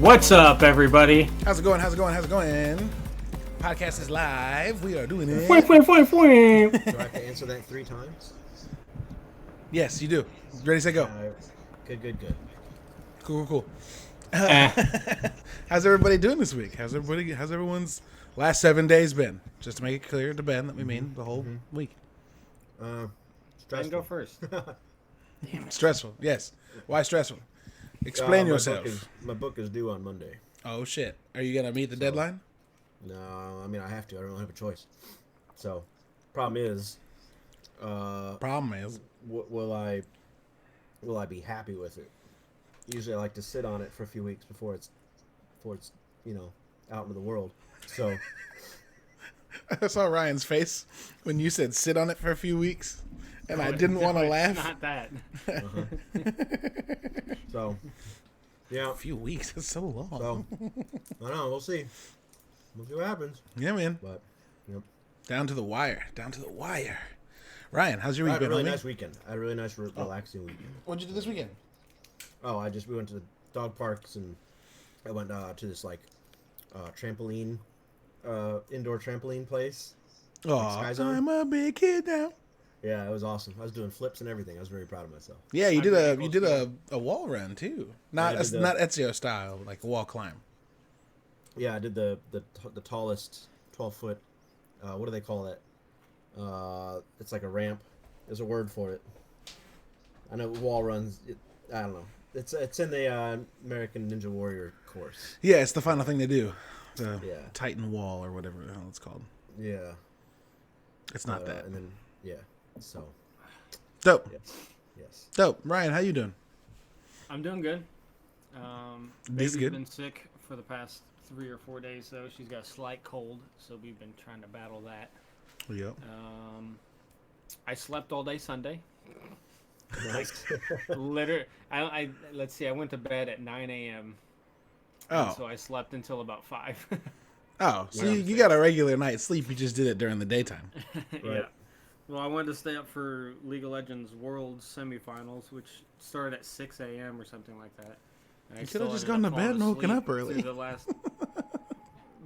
What's up, everybody? How's it going? Podcast is live. We are doing it. Do Do I have to answer that 3 times? Yes, you do. Ready, set, go. Good. Cool. How's everybody doing this week? How's everyone's last 7 days been? Just to make it clear to Ben that we mean the whole week. Stressful. Go first. Damn, stressful. Yes. Why stressful? Explain yourself. My book is due on Monday. Oh shit! Are you gonna meet the deadline? No, I mean I have to. I don't have a choice. So, problem is. Will I be happy with it? Usually, I like to sit on it for a few weeks before it's out into the world. So. I saw Ryan's face when you said sit on it for a few weeks, and I didn't want to laugh. Not that. So, yeah. A few weeks. That's so long. So, I don't know. We'll see. We'll see what happens. Yeah, man. But, yep. Down to the wire. Ryan, how's your week been? I had a really nice weekend. I had a really nice, relaxing weekend. What'd you do this weekend? Oh, we went to the dog parks, and I went to this trampoline, indoor trampoline place. Oh, like I'm a big kid now. Yeah, it was awesome. I was doing flips and everything. I was very proud of myself. Yeah, you did a wall run too. Not Ezio style, like a wall climb. Yeah, I did the tallest 12-foot. What do they call it? It's like a ramp. There's a word for it. I know wall runs. I don't know. It's in the American Ninja Warrior course. Yeah, it's the final thing they do. The Titan wall or whatever the hell it's called. Yeah. It's not that. And then so. Dope. Yes. Dope. Ryan, how you doing? I'm doing good. Baby's good. Been sick for the past 3 or 4 days, though. She's got a slight cold, so we've been trying to battle that. Yep. I slept all day Sunday. Nice. Let's see. I went to bed at 9 a.m. Oh. So I slept until about 5. Oh, so you got a regular night's sleep. You just did it during the daytime. Right. Yeah. Well, I wanted to stay up for League of Legends World Semifinals, which started at 6 a.m. or something like that. And You could have just gone to bed and woken up early.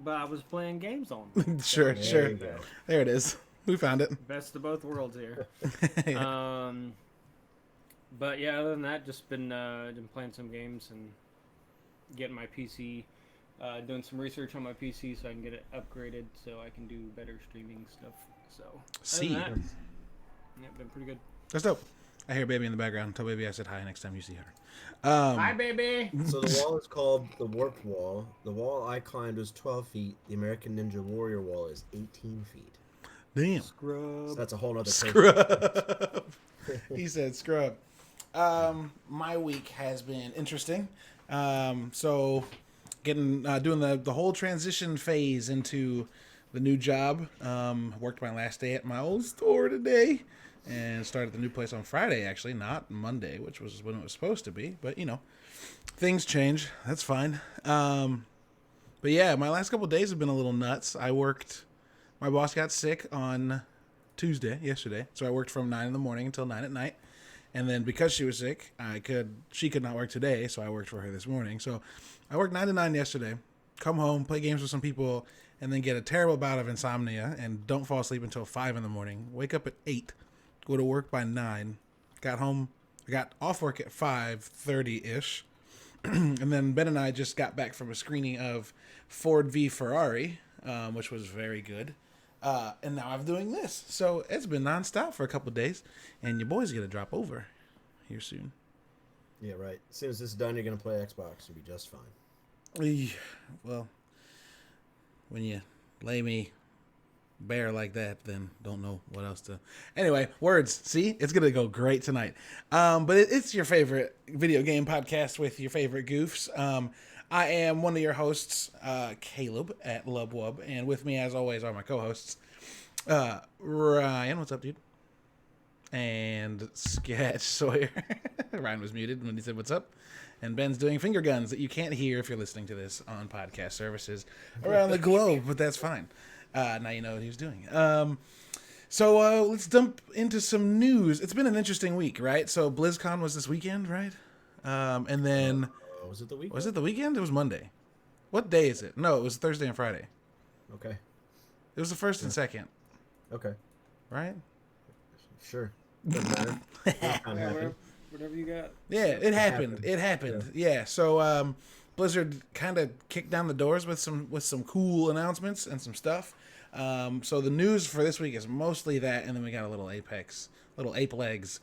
But I was playing games on. Sure. There you go. There it is. We found it. Best of both worlds here. Yeah. But yeah, other than that, just been playing some games and getting my PC, doing some research on my PC so I can get it upgraded so I can do better streaming stuff. So See. yeah, been pretty good. That's dope. I hear baby in the background. Tell baby I said hi next time you see her. Hi, baby. So the wall is called the Warped Wall. The wall I climbed was 12 feet. The American Ninja Warrior wall is 18 feet. Damn. Scrub. So that's a whole other Scrub. He said scrub. My week has been interesting. So doing the whole transition phase into the new job. Worked my last day at my old store today and started the new place on Friday, actually, not Monday, which was when it was supposed to be. But, things change. That's fine. But yeah, my last couple of days have been a little nuts. My boss got sick on yesterday. So I worked from 9 in the morning until 9 at night. And then because she was sick, she could not work today. So I worked for her this morning. So I worked 9 to 9 yesterday, come home, play games with some people, and then get a terrible bout of insomnia and don't fall asleep until 5 in the morning. Wake up at 8, go to work by 9. Got off work at 5:30-ish. And then Ben and I just got back from a screening of Ford v Ferrari, which was very good. And now I'm doing this. So it's been nonstop for a couple of days. And your boy's going to drop over here soon. Yeah, right. As soon as this is done, you're going to play Xbox. You'll be just fine. Well, when you lay me bare like that, then don't know what else to... Anyway, words. See? It's going to go great tonight. But it's your favorite video game podcast with your favorite goofs. I am one of your hosts, Caleb at Lubwub, and with me, as always, are my co-hosts, Ryan. What's up, dude? And Sketch Sawyer. Ryan was muted when he said, "What's up?" And Ben's doing finger guns that you can't hear if you're listening to this on podcast services around the globe, but that's fine. Now you know what he was doing. So let's dump into some news. It's been an interesting week, right? So BlizzCon was this weekend, right? And then Was it the weekend? Was it the weekend? It was Monday. What day is it? No, it was Thursday and Friday. Okay. It was the first and second, Okay. right? Sure. Doesn't matter. I'm Yeah, happy. whatever you got. Yeah, it happened. It happened. Yeah. So Blizzard kind of kicked down the doors with some cool announcements and some stuff. So the news for this week is mostly that, and then we got a little ape legs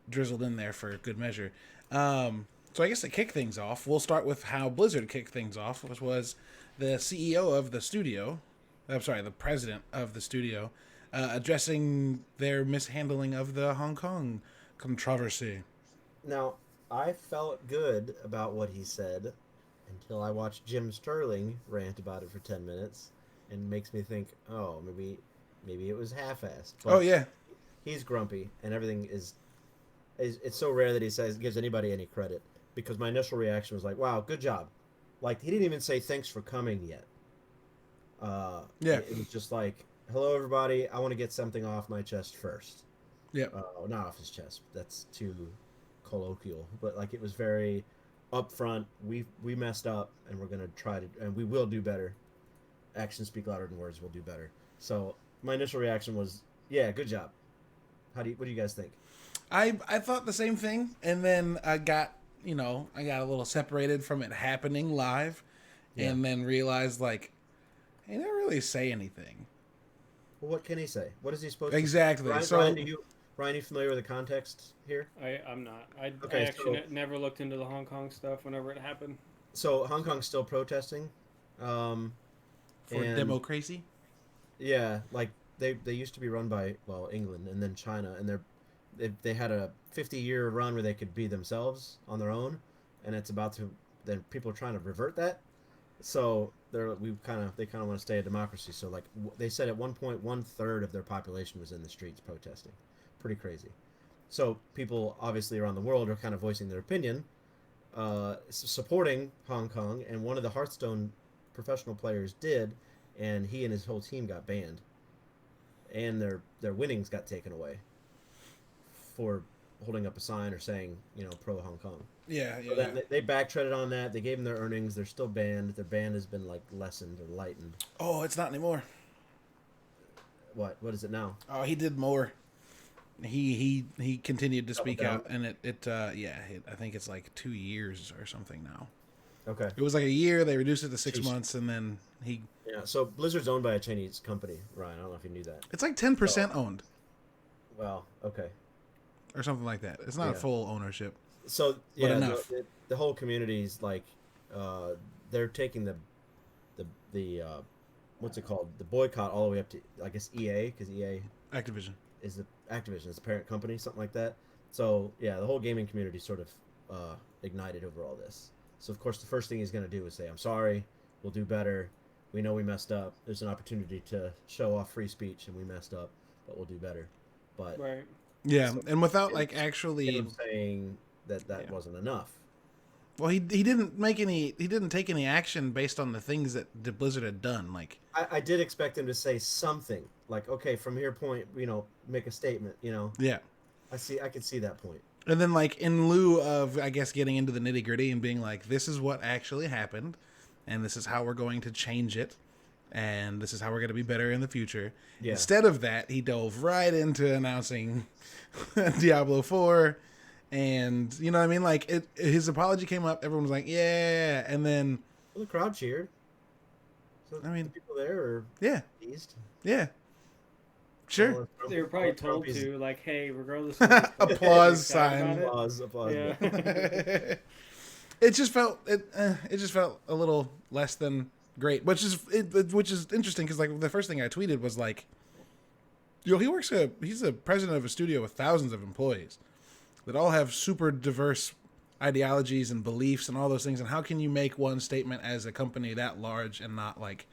drizzled in there for good measure. So I guess to kick things off, we'll start with how Blizzard kicked things off, which was the CEO of the studio. I'm sorry, the president of the studio, addressing their mishandling of the Hong Kong controversy. Now, I felt good about what he said until I watched Jim Sterling rant about it for 10 minutes, and makes me think, oh, maybe it was half-assed. But Oh yeah, he's grumpy, and everything is it's so rare that he gives anybody any credit, because my initial reaction was like, wow, good job. Like, he didn't even say thanks for coming yet. Yeah. It was just like, hello, everybody. I want to get something off my chest first. yeah. Not off his chest. That's too colloquial. But, like, it was very upfront. We messed up, and we're going to try to... And we will do better. Actions speak louder than words. We'll do better. So, my initial reaction was, yeah, good job. What do you guys think? I thought the same thing, and then I got a little separated from it happening live, and then realized, like, he didn't really say anything. Well, what can he say? What is he supposed Exactly. to say? Ryan, you familiar with the context here? I'm not. I Okay, actually never looked into the Hong Kong stuff whenever it happened. So Hong Kong's still protesting. For and- democracy? Yeah, like they used to be run by England and then China, and they had a 50-year run where they could be themselves on their own, and it's about to. Then people are trying to revert that. So they kind of want to stay a democracy. So like they said at one point, 1/3 of their population was in the streets protesting. Pretty crazy. So people obviously around the world are kind of voicing their opinion, supporting Hong Kong, and one of the Hearthstone professional players did, and he and his whole team got banned, and their winnings got taken away for holding up a sign or saying, pro Hong Kong. Yeah. So then they backtracked on that. They gave them their earnings. They're still banned. Their ban has been like lessened or lightened. Oh, it's not anymore. What is it now? Oh, he did more. He continued to speak down. out, and I think it's like 2 years or something now. Okay. It was like a year. They reduced it to 6 Jeez. months, and then Yeah. So Blizzard's owned by a Chinese company, Ryan. I don't know if you knew that. it's like 10% owned Well, okay. or something like that. It's not Yeah. full ownership. So But yeah, enough. the whole community's like, they're taking the what's it called? The boycott all the way up to, I guess, EA, because EA Activision. is Activision is the parent company, something like that. So yeah, the whole gaming community sort of ignited over all this. So of course the first thing he's going to do is say, I'm sorry, we'll do better. We know we messed up. There's an opportunity to show off free speech, and we messed up, but we'll do better. But Right. Yeah, So- and without like actually, him saying that Yeah. wasn't enough. well, he didn't take any action based on the things that the Blizzard had done. Like, I did expect him to say something like, okay, from here point, make a statement. yeah. I could see that point. And then, like, in lieu of, I guess, getting into the nitty gritty and being like, this is what actually happened, and this is how we're going to change it, and this is how we're going to be better in the future. Yeah. Instead of that, he dove right into announcing Diablo 4, and, you know what I mean? Like, his apology came up, everyone was like, yeah, and then, Well, the crowd cheered. So I mean, the people there are yeah, pleased. yeah. Sure. Well, They were probably Trump told is- to, like, hey, regardless of this Applause excited sign. about it. Applause. Yeah. It just felt a little less than great, which is interesting because like the first thing I tweeted was like, he's a president of a studio with thousands of employees that all have super diverse ideologies and beliefs and all those things, and how can you make one statement as a company that large and not like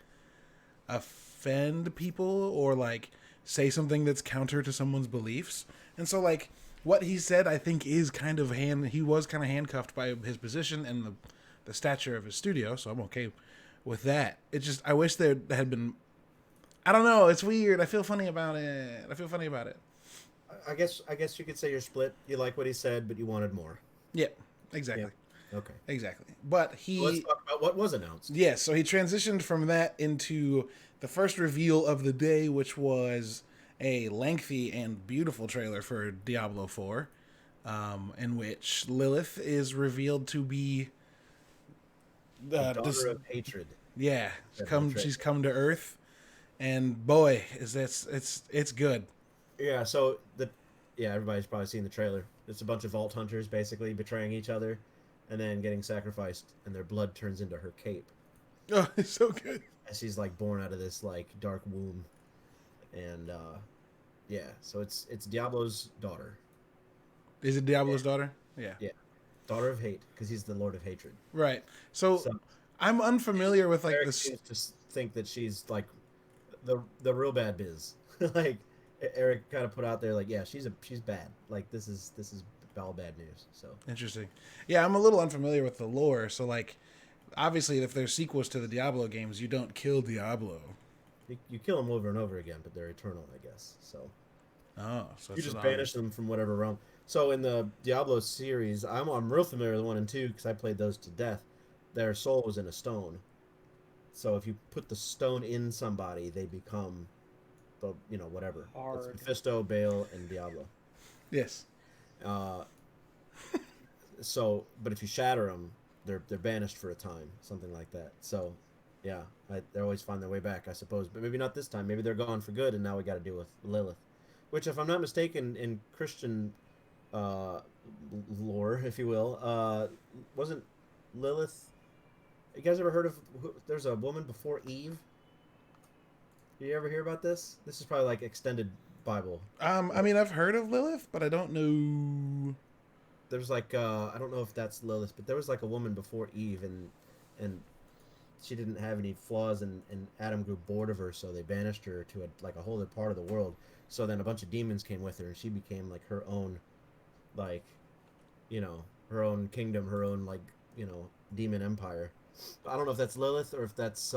offend people or like say something that's counter to someone's beliefs? And so like what he said, I think, is he was kind of handcuffed by his position and the stature of his studio, so I'm okay with that. It just, I wish there had been, I don't know, it's weird. I feel funny about it. I guess you could say you're split. You like what he said, but you wanted more. Yeah, exactly. Okay. Exactly. But So let's talk about what was announced. yes, so he transitioned from that into the first reveal of the day, which was a lengthy and beautiful trailer for Diablo 4, in which Lilith is revealed to be The daughter of hatred. yeah, Said in the she's trailer. come to Earth, and boy, is it's good. Yeah. So everybody's probably seen the trailer. It's a bunch of vault hunters basically betraying each other, and then getting sacrificed, and their blood turns into her cape. Oh, it's so good. And she's like born out of this like dark womb, and yeah, so it's Diablo's daughter. Is it Diablo's daughter? Yeah. Yeah, daughter of hate, because he's the Lord of Hatred. Right. So So I'm unfamiliar with like Eric this. seems to think that she's like the real bad biz. Like Eric kind of put out there, like, yeah, she's bad. Like this is all bad news. So Interesting. Yeah, I'm a little unfamiliar with the lore. So like, obviously, if there's sequels to the Diablo games, you don't kill Diablo. you kill them over and over again, but they're eternal, I guess. So Oh, so you it's just an banish them from whatever realm. So in the Diablo series, I'm real familiar with 1 and 2 because I played those to death. Their soul was in a stone. So if you put the stone in somebody, they become the whatever. Hard. It's Mephisto, Baal, and Diablo. Yes. Uh, but if you shatter them, they're banished for a time, something like that. So, yeah, they always find their way back, I suppose. But maybe not this time. Maybe they're gone for good, and now we got to deal with Lilith, which, if I'm not mistaken, in Christian lore, if you will, wasn't Lilith? You guys ever heard of? There's a woman before Eve. Did you ever hear about this? This is probably like extended Bible. I mean, I've heard of Lilith, but I don't know. There's like I don't know if that's Lilith, but there was like a woman before Eve, and she didn't have any flaws, and Adam grew bored of her, so they banished her to a whole other part of the world. So then a bunch of demons came with her, and she became like her own, like, her own kingdom, her own demon empire. I don't know if that's Lilith or if that's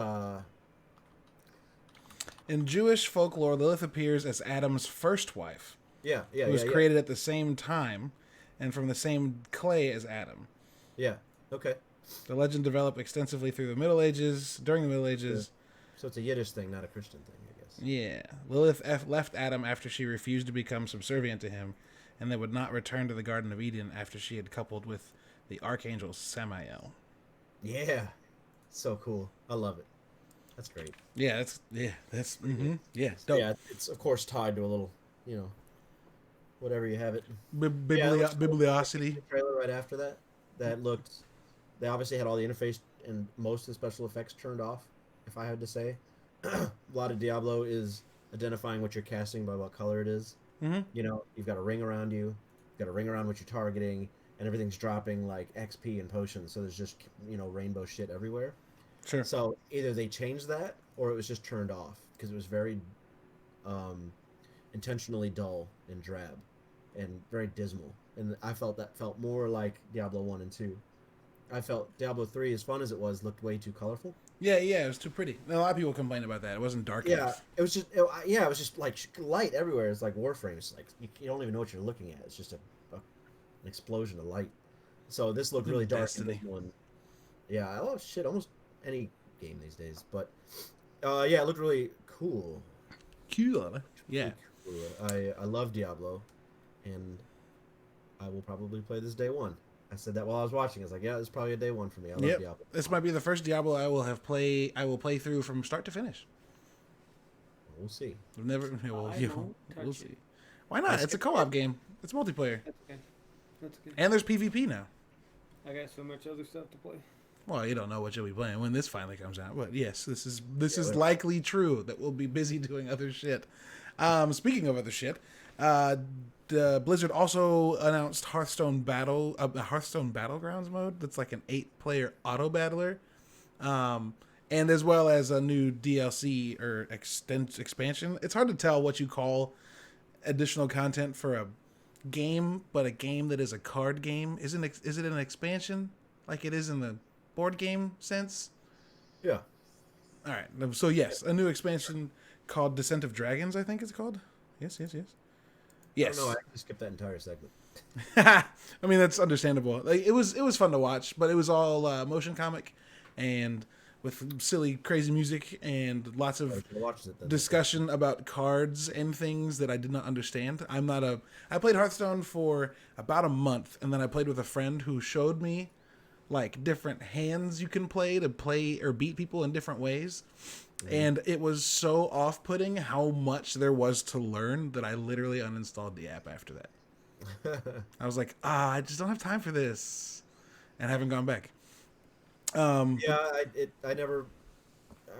In Jewish folklore, Lilith appears as Adam's first wife, yeah, who was created at the same time and from the same clay as Adam. yeah. Okay. The legend developed extensively through the Middle Ages, during the Middle Ages. So it's a Yiddish thing, not a Christian thing, I guess. Yeah. Lilith left Adam after she refused to become subservient to him, and then would not return to the Garden of Eden after she had coupled with the archangel Samael. Yeah. So cool. I love it. That's great. Yeah, that's dope. Yeah, it's of course tied to a little, whatever you have it. Bibliosity. The trailer right after that. They obviously had all the interface and most of the special effects turned off, if I had to say. A lot of Diablo is identifying what you're casting by what color it is. Mm-hmm. You've got a ring around you, you've got a ring around what you're targeting, and everything's dropping like XP and potions, so there's just, rainbow shit everywhere. Sure. So either they changed that or it was just turned off because it was very intentionally dull and drab and very dismal. And I felt more like Diablo 1 and 2. I felt Diablo 3, as fun as it was, looked way too colorful. Yeah, it was too pretty. A lot of people complained about that. It wasn't dark enough. It was just like light everywhere. It's like Warframe. It's like you don't even know what you're looking at. It's just an explosion of light. So this looked really dark. Destiny. Yeah, I love almost any game these days. But it looked really cool. Cool. Yeah. I love Diablo, and I will probably play this day one. I said that while I was watching. I was like, yeah, this is probably a day one for me. I love Diablo. This might be the first Diablo I will play through from start to finish. We'll see. We've never. We'll see. Why not? It's a skipped co-op game. It's multiplayer, That's okay. That's good. and there's PvP now. I got so much other stuff to play. Well, you don't know what you'll be playing when this finally comes out, but yes, this is well. likely true that we'll be busy doing other shit. Speaking of other shit, Blizzard also announced Hearthstone Battlegrounds mode. That's like an 8-player auto battler, and as well as a new DLC or expansion. It's hard to tell what you call additional content for a game, but a game that is a card game is it an expansion like it is in the board game sense? Yeah. All right. So yes, a new expansion called Descent of Dragons, I think it's called. Yes. I don't know. I actually skipped that entire segment. I mean, that's understandable. Like, it was fun to watch, but it was all motion comic, and with silly, crazy music and lots I of should have watched it then. discussion about cards and things that I did not understand. I played Hearthstone for about a month, and then I played with a friend who showed me like different hands you can play or beat people in different ways. And it was so off-putting how much there was to learn that I literally uninstalled the app after that. I was like, I just don't have time for this, and I haven't gone back. Yeah, I never.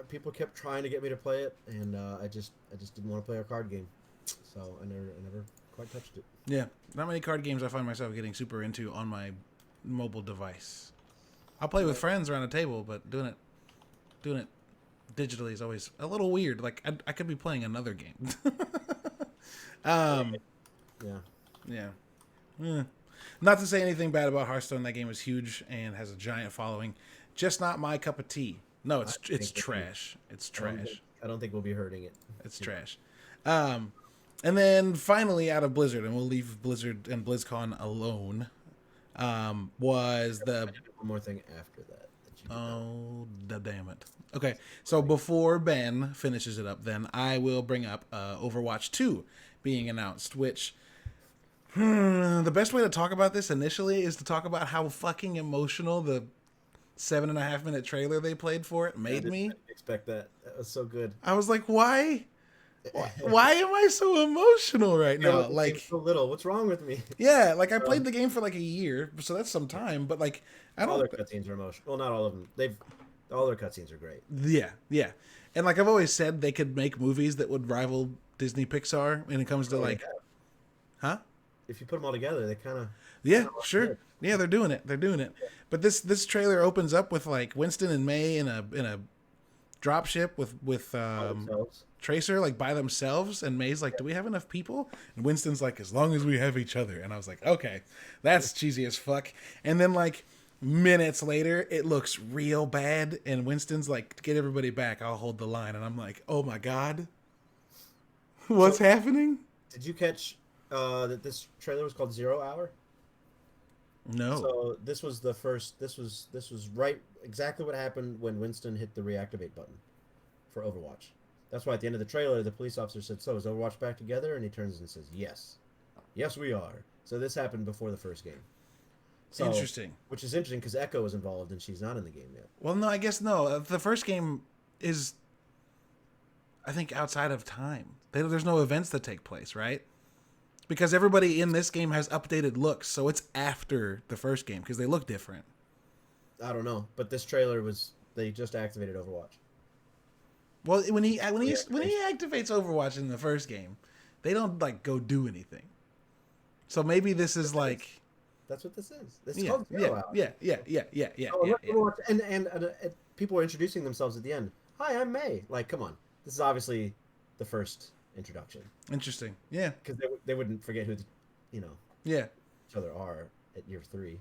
People kept trying to get me to play it, and I just didn't want to play a card game, so I never quite touched it. Yeah, not many card games I find myself getting super into on my mobile device. I'll play with friends around a table, but doing it digitally is always a little weird. Like I could be playing another game. Yeah. Yeah. Not to say anything bad about Hearthstone. That game is huge and has a giant following. Just not my cup of tea. No, it's trash. It's trash. I don't think we'll be hurting it. It's trash. And then finally, out of Blizzard, and we'll leave Blizzard and BlizzCon alone. Was the One more thing after that you did not. damn it. Okay, so before Ben finishes it up, then I will bring up Overwatch 2 being announced, which the best way to talk about this initially is to talk about how fucking emotional the 7.5 minute trailer they played for it made me. I didn't expect that. That was so good. I was like, why am I so emotional right now? Like, so little. What's wrong with me? yeah, like I played the game for like a year, so that's some time. But like, I All don't. their cutscenes are emotional. Well, not all of them. All their cutscenes are great. Yeah, and like I've always said, they could make movies that would rival Disney Pixar when it comes to like, huh? If you put them all together, they kind of. Yeah, sure. Yeah, they're doing it. But this trailer opens up with like Winston and May in a dropship with Tracer like by themselves, and May's like, "Do we have enough people?" And Winston's like, "As long as we have each other." And I was like, "Okay, that's cheesy as fuck." And then like minutes later, it looks real bad, and Winston's like, "Get everybody back. I'll hold the line." And I'm like, "Oh my god, what's happening?" Did you catch that this trailer was called 0 Hour? No. So this was the first. This was right exactly what happened when Winston hit the reactivate button for Overwatch. That's why at the end of the trailer, the police officer said, "So is Overwatch back together?" And he turns and says, "Yes, yes, we are." So this happened before the first game. So, interesting. Which is interesting because Echo is involved and she's not in the game yet. Well, no, I guess no. The first game is, I think, outside of time. There's no events that take place, right? Because everybody in this game has updated looks, so it's after the first game because they look different. I don't know, but this trailer they just activated Overwatch. Well, when he activates Overwatch in the first game, they don't like go do anything. So maybe this is like. That's what this is. It's called 0 Hour. Yeah. Overwatch, and people are introducing themselves at the end. Hi, I'm May. Like, come on. This is obviously the first introduction. Interesting. Yeah. Because they wouldn't forget who, each other are at year 3.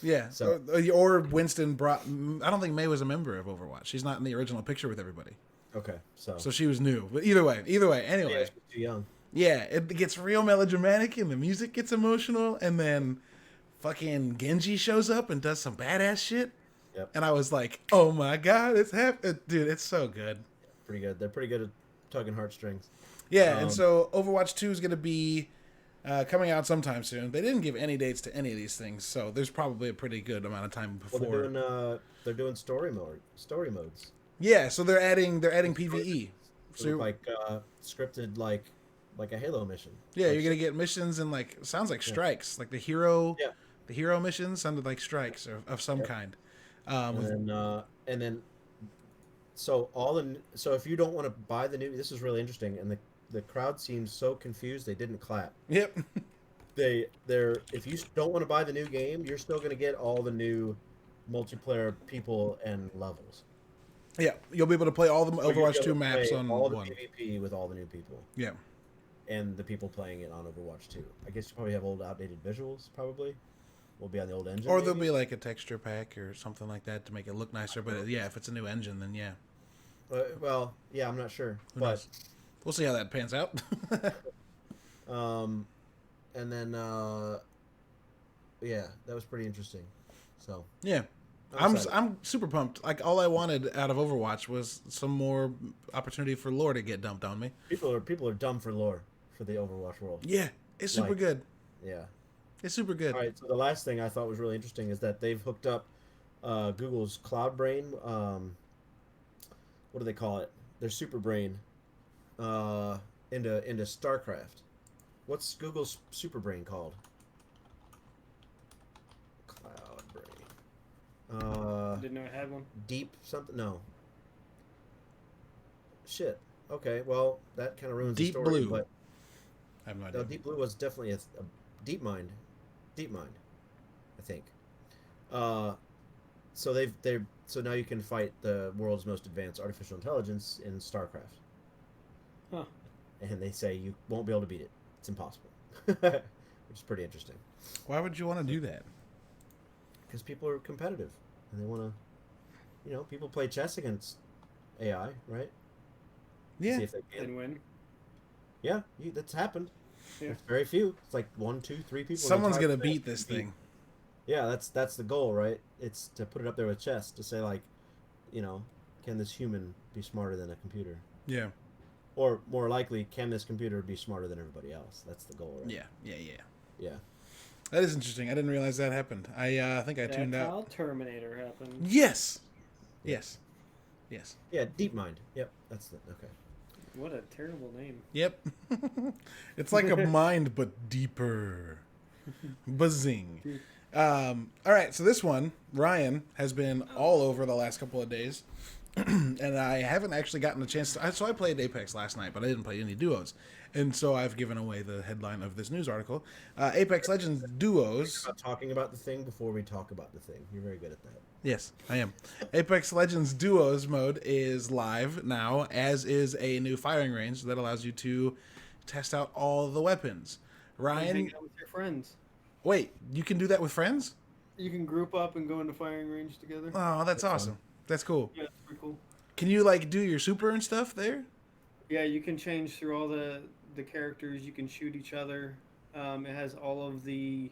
Yeah. So or Winston brought. I don't think May was a member of Overwatch. She's not in the original picture with everybody. Okay. So she was new. But either way. Anyway. Yeah, she was too young. Yeah, it gets real melodramatic and the music gets emotional, and then fucking Genji shows up and does some badass shit. Yep. And I was like, oh my god, it's happening. Dude, it's so good. Pretty good. They're pretty good at tugging heartstrings. Yeah, and so Overwatch 2 is going to be coming out sometime soon. They didn't give any dates to any of these things, so there's probably a pretty good amount of time before. Well, they're doing story modes. Yeah, so they're adding PvE. So like scripted like a Halo mission. Yeah, you're gonna get missions and like sounds like strikes, like the hero missions sounded like strikes of some kind. So if you don't want to buy the new, this is really interesting, and the crowd seems so confused they didn't clap. Yep. If you don't want to buy the new game, you're still gonna get all the new multiplayer people and levels. Yeah, you'll be able to play all the Overwatch 2 maps on all one. the PvP with all the new people. Yeah. And the people playing it on Overwatch 2. I guess you probably have old, outdated visuals, probably. Will be on the old engine. Or there'll be like a texture pack or something like that to make it look nicer. But yeah, if it's a new engine, then yeah. Well, yeah, I'm not sure. Who knows? We'll see how that pans out. And then yeah, that was pretty interesting. So Yeah. excited. I'm super pumped. Like all I wanted out of Overwatch was some more opportunity for lore to get dumped on me. People are dumb for lore for the Overwatch world. Yeah, it's super Like, good. yeah. It's super good. All right. So the last thing I thought was really interesting is that they've hooked up Google's Cloud Brain. What do they call it? Their Super Brain into StarCraft. What's Google's Super Brain called? Cloud Brain. Didn't know I had one. Deep something? No. Shit. Okay. Well, that kind of ruins Deep the story. Blue. But I have no no, idea. Deep Blue was definitely a Deep Mind. Deep Mind, I think. Uh, so so now you can fight the world's most advanced artificial intelligence in StarCraft. Huh. And they say you won't be able to beat it. It's impossible. Which is pretty interesting. Why would you want to do that? Because people are competitive and they want to, people play chess against AI, right? Yeah. See if they can. And win. Yeah, that's happened. Yeah. It's very few. It's like 1, 2, 3 people. Someone's going gonna to beat this thing. Yeah, that's the goal, right? It's to put it up there with chess to say like, can this human be smarter than a computer? Yeah. Or more likely, can this computer be smarter than everybody else? That's the goal, right? Yeah. Yeah. That is interesting. I didn't realize that happened. I think I tuned That's out. how Terminator happened. Yes. Yes. Yeah, DeepMind. Yep, that's the okay. What a terrible name. Yep. It's like a mind, but deeper. Buzzing. All right, so this one, Ryan, has been all over the last couple of days. And I haven't actually gotten a chance to... So I played Apex last night, but I didn't play any duos. And so I've given away the headline of this news article. Apex Legends duos... Talking about the thing before we talk about the thing. You're very good at that. Yes, I am. Apex Legends Duos mode is live now, as is a new firing range that allows you to test out all the weapons. Ryan, Hang out with your friends. wait, you can do that with friends? You can group up and go into firing range together. Oh, that's awesome. That's cool. Yeah, it's pretty cool. Can you like do your super and stuff there? Yeah, you can change through all the characters. You can shoot each other. It has all of the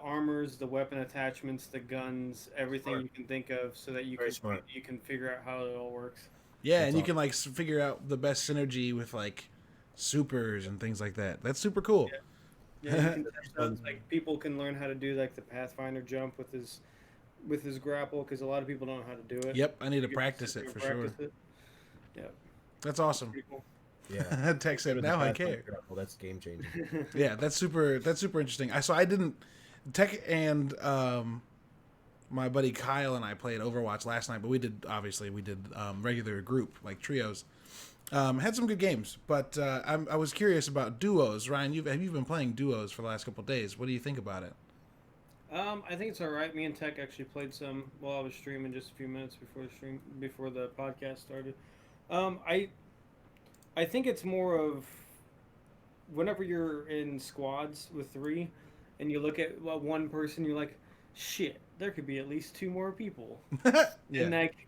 armors, the weapon attachments, the guns, everything Smart. you can think of, so that Very smart. you can figure out how it all works. Yeah, That's and you awesome. can like figure out the best synergy with like supers and things like that. That's super cool. Yeah, you can test out, like people can learn how to do like the Pathfinder jump with his grapple, because a lot of people don't know how to do it. Yep, I need to You get practice sit it there for and sure. practice it. Yeah, That's awesome. pretty cool. Yeah. Tech said, now I care. Well, that's game changing. Yeah, that's super interesting. I didn't Tech and my buddy Kyle and I played Overwatch last night, but we did regular group like trios. Had some good games, but I was curious about duos. Ryan, you've been playing duos for the last couple of days. What do you think about it? I think it's all right. Me and Tech actually played some while I was streaming just a few minutes before the podcast started. I think it's more of whenever you're in squads with three, and you look at one person, you're like, shit, there could be at least two more people. Yeah. And like,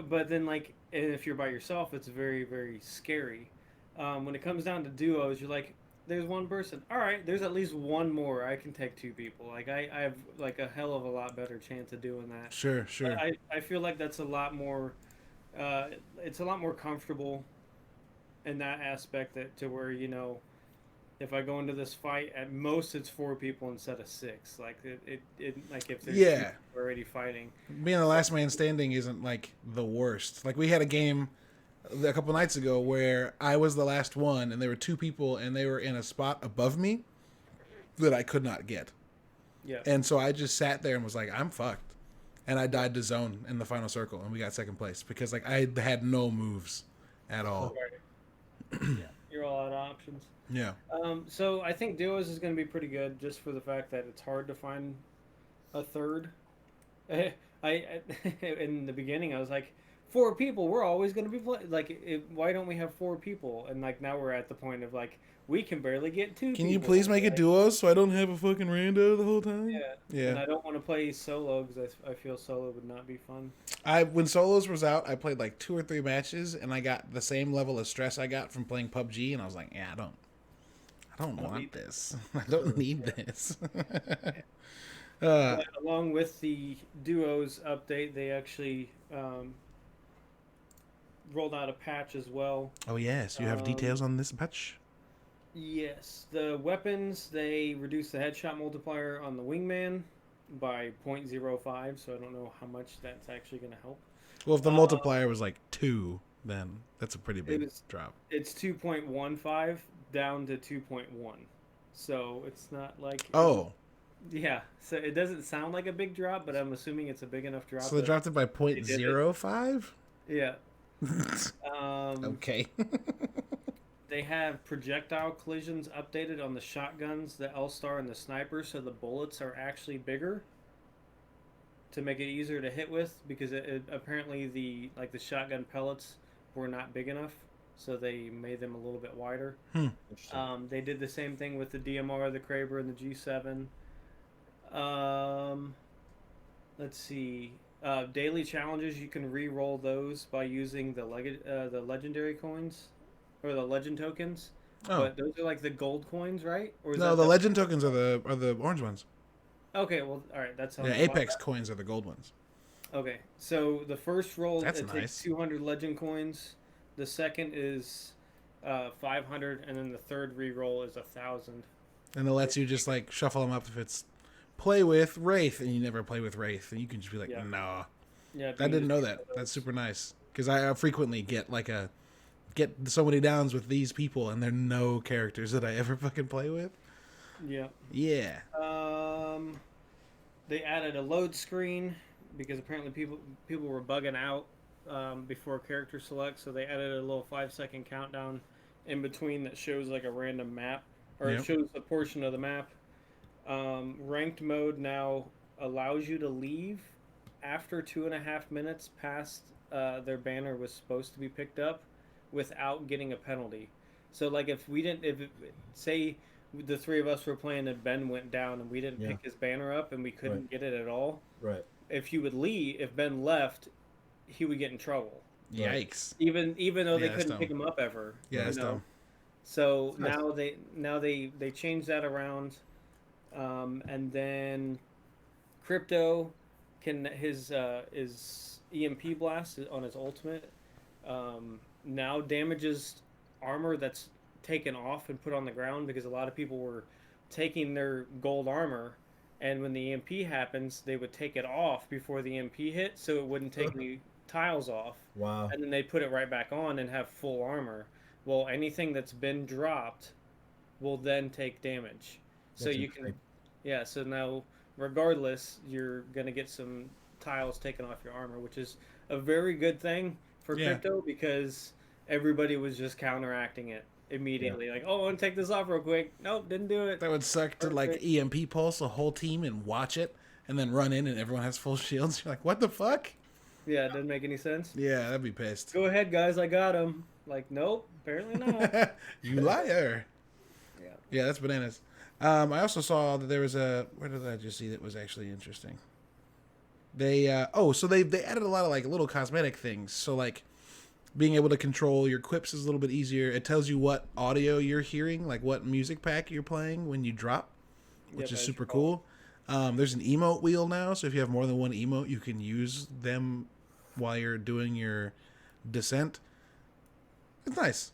but then like, and if you're by yourself, it's very, very scary. When it comes down to duos, you're like, there's one person. All right, there's at least one more. I can take two people. Like I have like a hell of a lot better chance of doing that. Sure. But I feel like that's a lot more. It's a lot more comfortable in that aspect, that to where, if I go into this fight, at most it's 4 people instead of 6. Like it like if there's Yeah. 2 people already fighting. Being the last man standing isn't like the worst. Like we had a game a couple nights ago where I was the last one, and there were 2 people, and they were in a spot above me that I could not get. Yeah. And so I just sat there and was like, I'm fucked. And I died to zone in the final circle, and we got second place because like I had no moves at all. Yeah. You're all out of options. Yeah. So I think duos is going to be pretty good, just for the fact that it's hard to find a third. I in the beginning I was like, 4 people, we're always going to be like, why don't we have 4 people? And like now we're at the point of like, we can barely get 2 people. Can you please make it duos so I don't have a fucking rando the whole time? Yeah. Yeah. And I don't want to play solo because I feel solo would not be fun. When solos was out, I played like 2 or 3 matches, and I got the same level of stress I got from playing PUBG, and I was like, yeah, I don't I don't I'll want need this. I don't need this. But along with the Duos update, they actually rolled out a patch as well. Oh yes, you have details on this patch. Yes, the weapons, they reduced the headshot multiplier on the wingman by 0.05, so I don't know how much that's actually going to help. Well, if the multiplier was like 2, then that's a pretty big drop. It's 2.15 down to 2.1, so it's not like Oh, yeah. So it doesn't sound like a big drop, but I'm assuming it's a big enough drop. so they dropped it by they did it. 0.05. Yeah. Okay. They have projectile collisions updated on the shotguns, the L-Star, and the sniper, so the bullets are actually bigger to make it easier to hit with, because apparently the shotgun pellets were not big enough, so they made them a little bit wider. They did the same thing with the DMR, the Kraber, and the G7. Let's see. Daily challenges, you can re-roll those by using the legendary coins. Or the legend tokens. Oh. But those are like the gold coins, right? Or is No, the legend tokens are the orange ones. Okay, well, all right, that's yeah. Apex coins are the gold ones. Okay, so the first roll That's it nice. takes 200 legend coins. The second is 500, and then the third re-roll is 1,000. And it lets you just like shuffle them up if it's play with Wraith, and you never play with Wraith, and you can just be like, nah. Yeah, I didn't know that. That's super nice because I frequently get so many downs with these people, and they're no characters that I ever fucking play with. Yeah. Yeah. They added a load screen because apparently people were bugging out before character select, so they added a little 5-second countdown in between that shows like a random map, or it shows a portion of the map. Ranked mode now allows you to leave after 2.5 minutes past their banner was supposed to be picked up, without getting a penalty. So like if say the three of us were playing and Ben went down and we didn't pick his banner up and we couldn't get it at all. Right. If Ben left, he would get in trouble. Yikes. Even though they couldn't pick him up ever. Yeah, that's dumb. So now they changed that around, and then Crypto can his EMP blast on his ultimate. Now damages armor that's taken off and put on the ground, because a lot of people were taking their gold armor, and when the EMP happens, they would take it off before the EMP hit, so it wouldn't take any tiles off. Wow. And then they put it right back on and have full armor. Well, anything that's been dropped will then take damage. So you can, so now regardless, you're gonna get some tiles taken off your armor, which is a very good thing for Crypto, because everybody was just counteracting it immediately. Like, oh, I want to take this off real quick. Nope, didn't do it. That would suck to like EMP pulse a whole team and watch it, and then run in and everyone has full shields. You're like, what the fuck? Yeah, it doesn't make any sense. Yeah, that'd be pissed. Go ahead, guys, I got him. Like, nope, apparently not. You liar. Yeah. Yeah, that's bananas. I also saw that there was where did I just see that was actually interesting? They they added a lot of like little cosmetic things. So like being able to control your quips is a little bit easier. It tells you what audio you're hearing, like what music pack you're playing when you drop, which is super cool. There's an emote wheel now, so if you have more than one emote, you can use them while you're doing your descent. It's nice.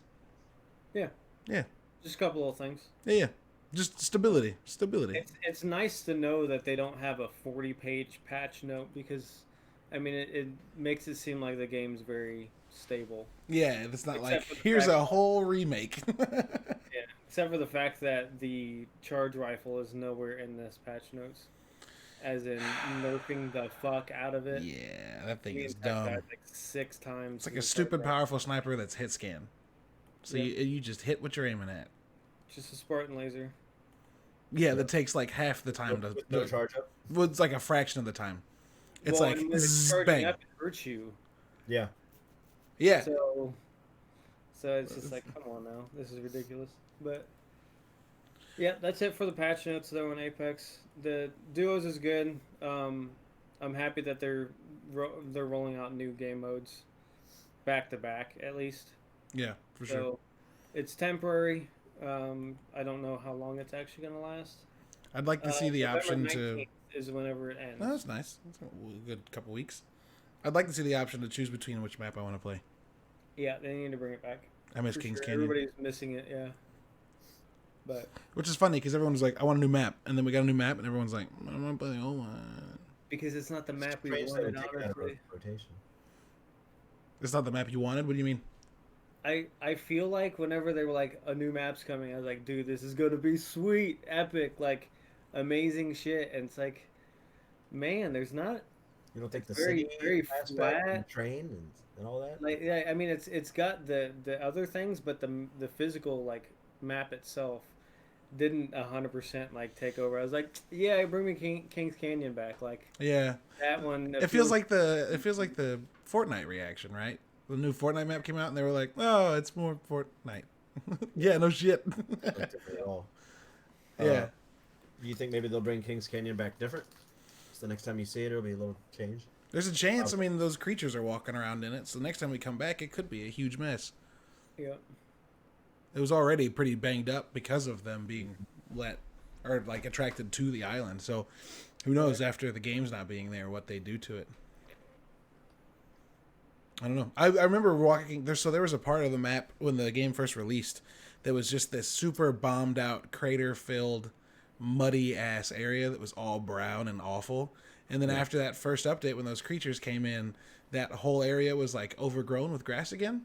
Yeah. Yeah. Just a couple of things. Yeah. Just stability. It's nice to know that they don't have a 40-page patch note, because, I mean, it makes it seem like the game's very stable. Yeah, it's not like, here's a whole remake. Yeah, except for the fact that the charge rifle is nowhere in this patch notes. As in nerfing the fuck out of it. Yeah, that thing is dumb. Like 6 times. It's like a stupid powerful sniper that's hit scan. So you just hit what you're aiming at. Just a Spartan laser. Yeah, that takes like half the time to no charge up. Well, it's like a fraction of the time. It's well, like when it's charging up, it hurts you. Yeah. Yeah. So it's just like, come on now, this is ridiculous. But yeah, that's it for the patch notes though on Apex. The duos is good. I'm happy that they're rolling out new game modes back to back at least. Yeah, for sure. So it's temporary. I don't know how long it's actually going to last. I'd like to see the November option 19th to. is whenever it ends. Oh, that's nice. That's a good couple weeks. I'd like to see the option to choose between which map I want to play. Yeah, they need to bring it back. I miss For Kings sure. Canyon. Everybody's missing it, yeah. But Which is funny because everyone was like, I want a new map. And then we got a new map, and everyone's like, I want to play the old one. because it's not the map we Strange that wanted, would take it out of honestly. rotation. It's not the map you wanted? What do you mean? I feel like whenever they were like a new map's coming, I was like, dude, this is gonna be sweet, epic, like amazing shit. And it's like, man, there's not You don't think the very city aspect and flat. the train and all that? Like yeah, I mean it's got the other things, but the physical like map itself didn't 100% like take over. I was like, yeah, bring me Kings Canyon back, like Yeah. that one. It feels like the Fortnite reaction, right? The new Fortnite map came out, and they were like, "Oh, it's more Fortnite." Yeah, no shit. Not different at all. Yeah. Do you think maybe they'll bring Kings Canyon back different? So the next time you see it, it'll be a little change. There's a chance. I mean, those creatures are walking around in it, so the next time we come back, it could be a huge mess. yeah. It was already pretty banged up because of them being let or like attracted to the island. So who knows after the game's not being there what they do to it. I don't know. I remember walking there. So there was a part of the map when the game first released that was just this super bombed out, crater filled, muddy ass area that was all brown and awful. And then after that first update, when those creatures came in, that whole area was like overgrown with grass again.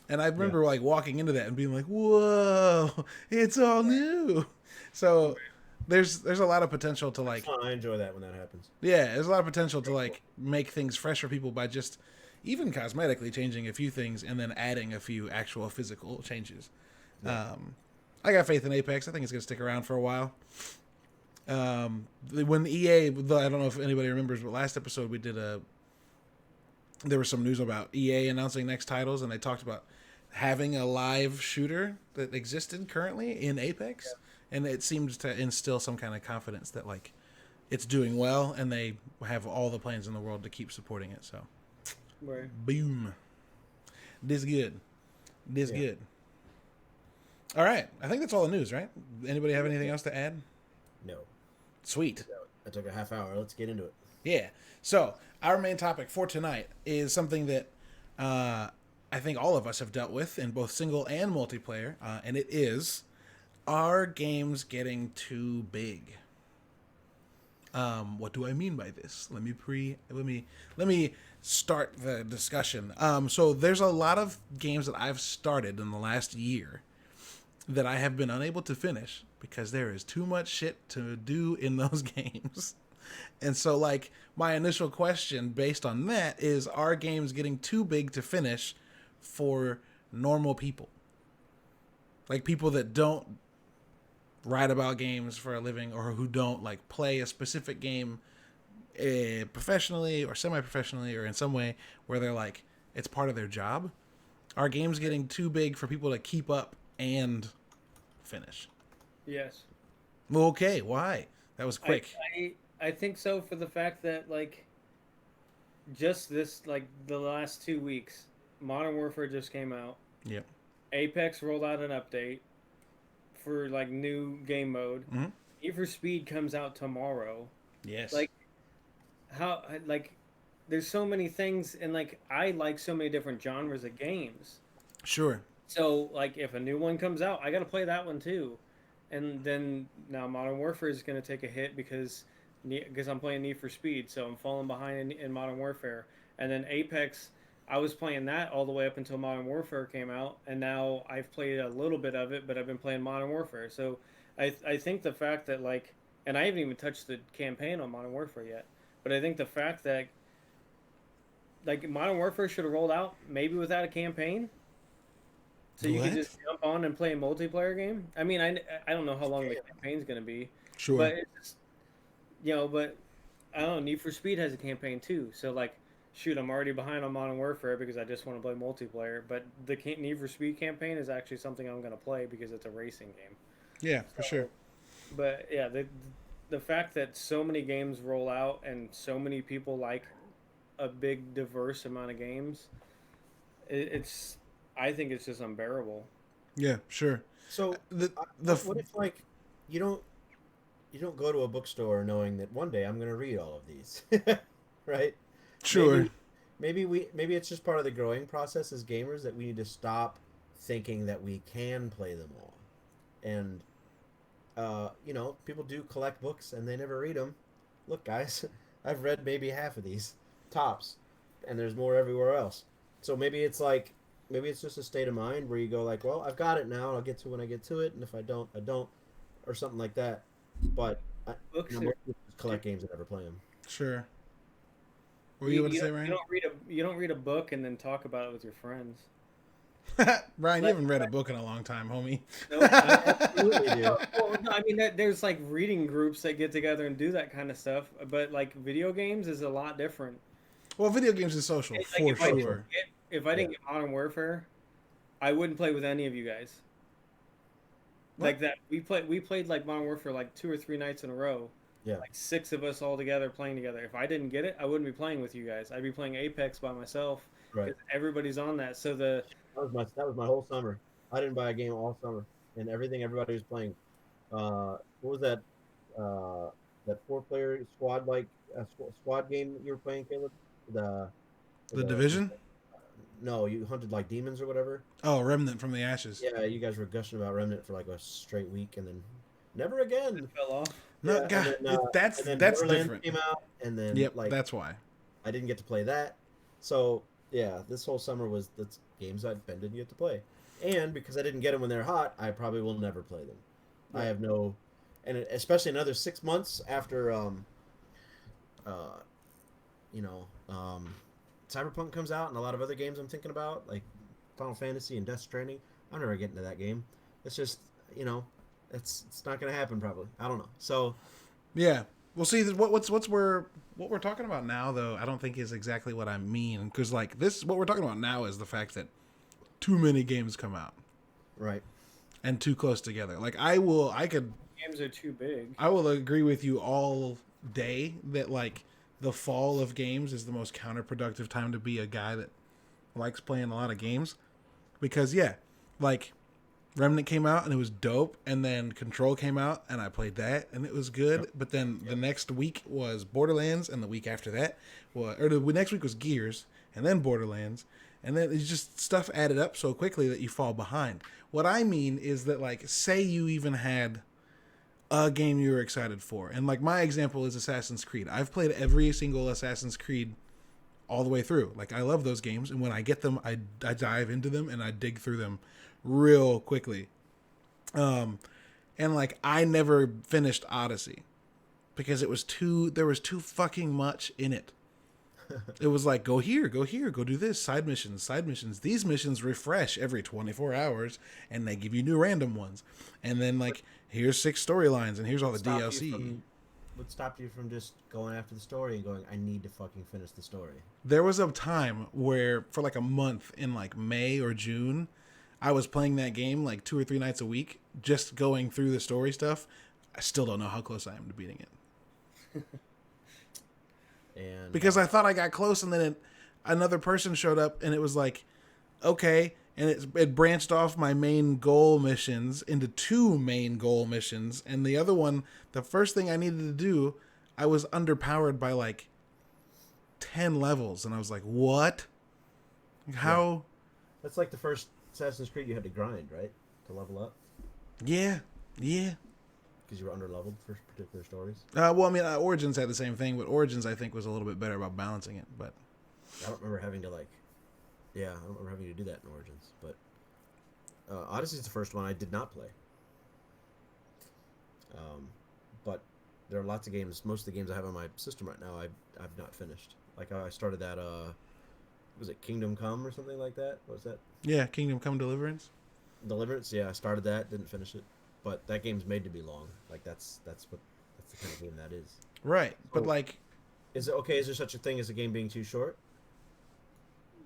And I remember like walking into that and being like, "Whoa, it's all new." So there's a lot of potential to like, Fun. I enjoy that when that happens. yeah, there's a lot of potential to like make things fresh for people by just even cosmetically changing a few things and then adding a few actual physical changes. I got faith in Apex. I think it's gonna stick around for a while. When EA, I don't know if anybody remembers, but last episode we did there was some news about EA announcing next titles, and they talked about having a live shooter that existed currently in Apex, and it seemed to instill some kind of confidence that like it's doing well, and they have all the plans in the world to keep supporting it. So, Right. boom, this good, this good. All right, I think that's all the news, right? Anybody have anything else to add? No. Sweet. That took a half hour. Let's get into it. Yeah. So our main topic for tonight is something that I think all of us have dealt with in both single and multiplayer, and it is: are games getting too big? What do I mean by this? Let me start the discussion. So there's a lot of games that I've started in the last year that I have been unable to finish because there is too much shit to do in those games. And so, like, my initial question based on that is, are games getting too big to finish for normal people? Like, people that don't write about games for a living or who don't, like, play a specific game professionally or semi-professionally or in some way where they're, like, it's part of their job. Are games getting too big for people to keep up and finish? Yes. Okay, why? That was quick. I think so for the fact that like just this like the last 2 weeks, Modern Warfare just came out. Yep. Apex rolled out an update for like new game mode. Mm-hmm. Need for Speed comes out tomorrow. Yes. Like how like there's so many things and like I like so many different genres of games. Sure. So like if a new one comes out, I got to play that one too. And then now Modern Warfare is going to take a hit because I'm playing Need for Speed, so I'm falling behind in Modern Warfare. And then Apex, I was playing that all the way up until Modern Warfare came out, and now I've played a little bit of it, but I've been playing Modern Warfare. So I think the fact that like, and I haven't even touched the campaign on Modern Warfare yet, but I think the fact that like Modern Warfare should have rolled out maybe without a campaign. So you can just jump on and play a multiplayer game. I mean, I don't know how long the campaign's going to be. Sure. But it's just, but I don't know. Need for Speed has a campaign too. So like, shoot, I'm already behind on Modern Warfare because I just want to play multiplayer. But the Need for Speed campaign is actually something I'm going to play because it's a racing game. Yeah, for sure. But yeah, the fact that so many games roll out and so many people like a big diverse amount of games, it's I think it's just unbearable. Yeah, sure. So, The I- the what if like you don't you don't go to a bookstore knowing that one day I'm going to read all of these, right? Sure. Maybe it's just part of the growing process as gamers that we need to stop thinking that we can play them all. And people do collect books and they never read them. Look, guys, I've read maybe half of these tops, and there's more everywhere else. So maybe it's just a state of mind where you go like, well, I've got it now. I'll get to it when I get to it, and if I don't, I don't, or something like that. But Books are most people just collect games and never play them. Sure. What were you about to say, you Ryan? don't read a book and then talk about it with your friends. Ryan, you Like, haven't read a book in a long time, homie. no, I absolutely do. well, no, I mean, there's like reading groups that get together and do that kind of stuff, but like video games is a lot different. Well, video games is social Like for if I didn't sure. if I didn't get Modern Warfare, I wouldn't play with any of you guys. What? Like that, we played like Modern Warfare like 2 or 3 nights in a row. Yeah. Like 6 of us all together playing together. If I didn't get it, I wouldn't be playing with you guys. I'd be playing Apex by myself Right. because everybody's on that. So That was my whole summer. I didn't buy a game all summer, and everybody was playing. What was that? That 4-player squad game that you were playing, Caleb? The Division? No, you hunted like demons or whatever. Oh, Remnant from the Ashes. Yeah, you guys were gushing about Remnant for like a straight week, and then never again. it fell off. No, Yeah, God, and then, that's and then that's Borderlands different. came out, and then Yep, like that's why. I didn't get to play that. So yeah, this whole summer was the games Ben didn't get to play, and because I didn't get them when they're hot, I probably will never play them. I have no, and especially another 6 months after uh, you know, Cyberpunk comes out and a lot of other games I'm thinking about like Final Fantasy and Death Stranding. I'm never getting to that game. It's just it's not gonna happen probably. I don't know. So Yeah. Well, see, what we're talking about now, though, I don't think is exactly what I mean, because like what we're talking about now is the fact that too many games come out right. and too close together. Like Games are too big. I will agree with you all day that like the fall of games is the most counterproductive time to be a guy that likes playing a lot of games, because yeah, like Remnant came out and it was dope, and then Control came out and I played that and it was good. Yep. But then the next week was Borderlands, and the week after that the next week was Gears, and then Borderlands, and then it's just stuff added up so quickly that you fall behind. What I mean is that like, say you even had a game you were excited for, and like my example is Assassin's Creed. I've played every single Assassin's Creed all the way through. Like I love those games, and when I get them, I dive into them and I dig through them real quickly. And like I never finished Odyssey because there was too fucking much in it. It was like, go here, go do this, side missions. These missions refresh every 24 hours and they give you new random ones. And then like, here's 6 storylines and here's all the DLC. What stopped you from just going after the story and going, I need to fucking finish the story? There was a time where for like a month in like May or June, I was playing that game like 2 or 3 nights a week, just going through the story stuff. I still don't know how close I am to beating it. And because I thought I got close, and then another person showed up, and it was like, okay, and it branched off my main goal missions into 2 main goal missions, and the other one, the first thing I needed to do, I was underpowered by like 10 levels, and I was like, what? How? Yeah. That's like the first Assassin's Creed you had to grind, right? To level up? Yeah. Because you were under-leveled for particular stories? Well, I mean, Origins had the same thing, but Origins, I think, was a little bit better about balancing it, but... I don't remember having to, I don't remember having to do that in Origins, but... Odyssey's the first one I did not play. But there are lots of games, most of the games I have on my system right now, I've not finished. Like, I started that, was it Kingdom Come or something like that? What was that? Yeah, Kingdom Come Deliverance. Deliverance, yeah, I started that, didn't finish it. But that game's made to be long. Like that's the kind of game that is. Right, so, but like, is it okay? Is there such a thing as a game being too short?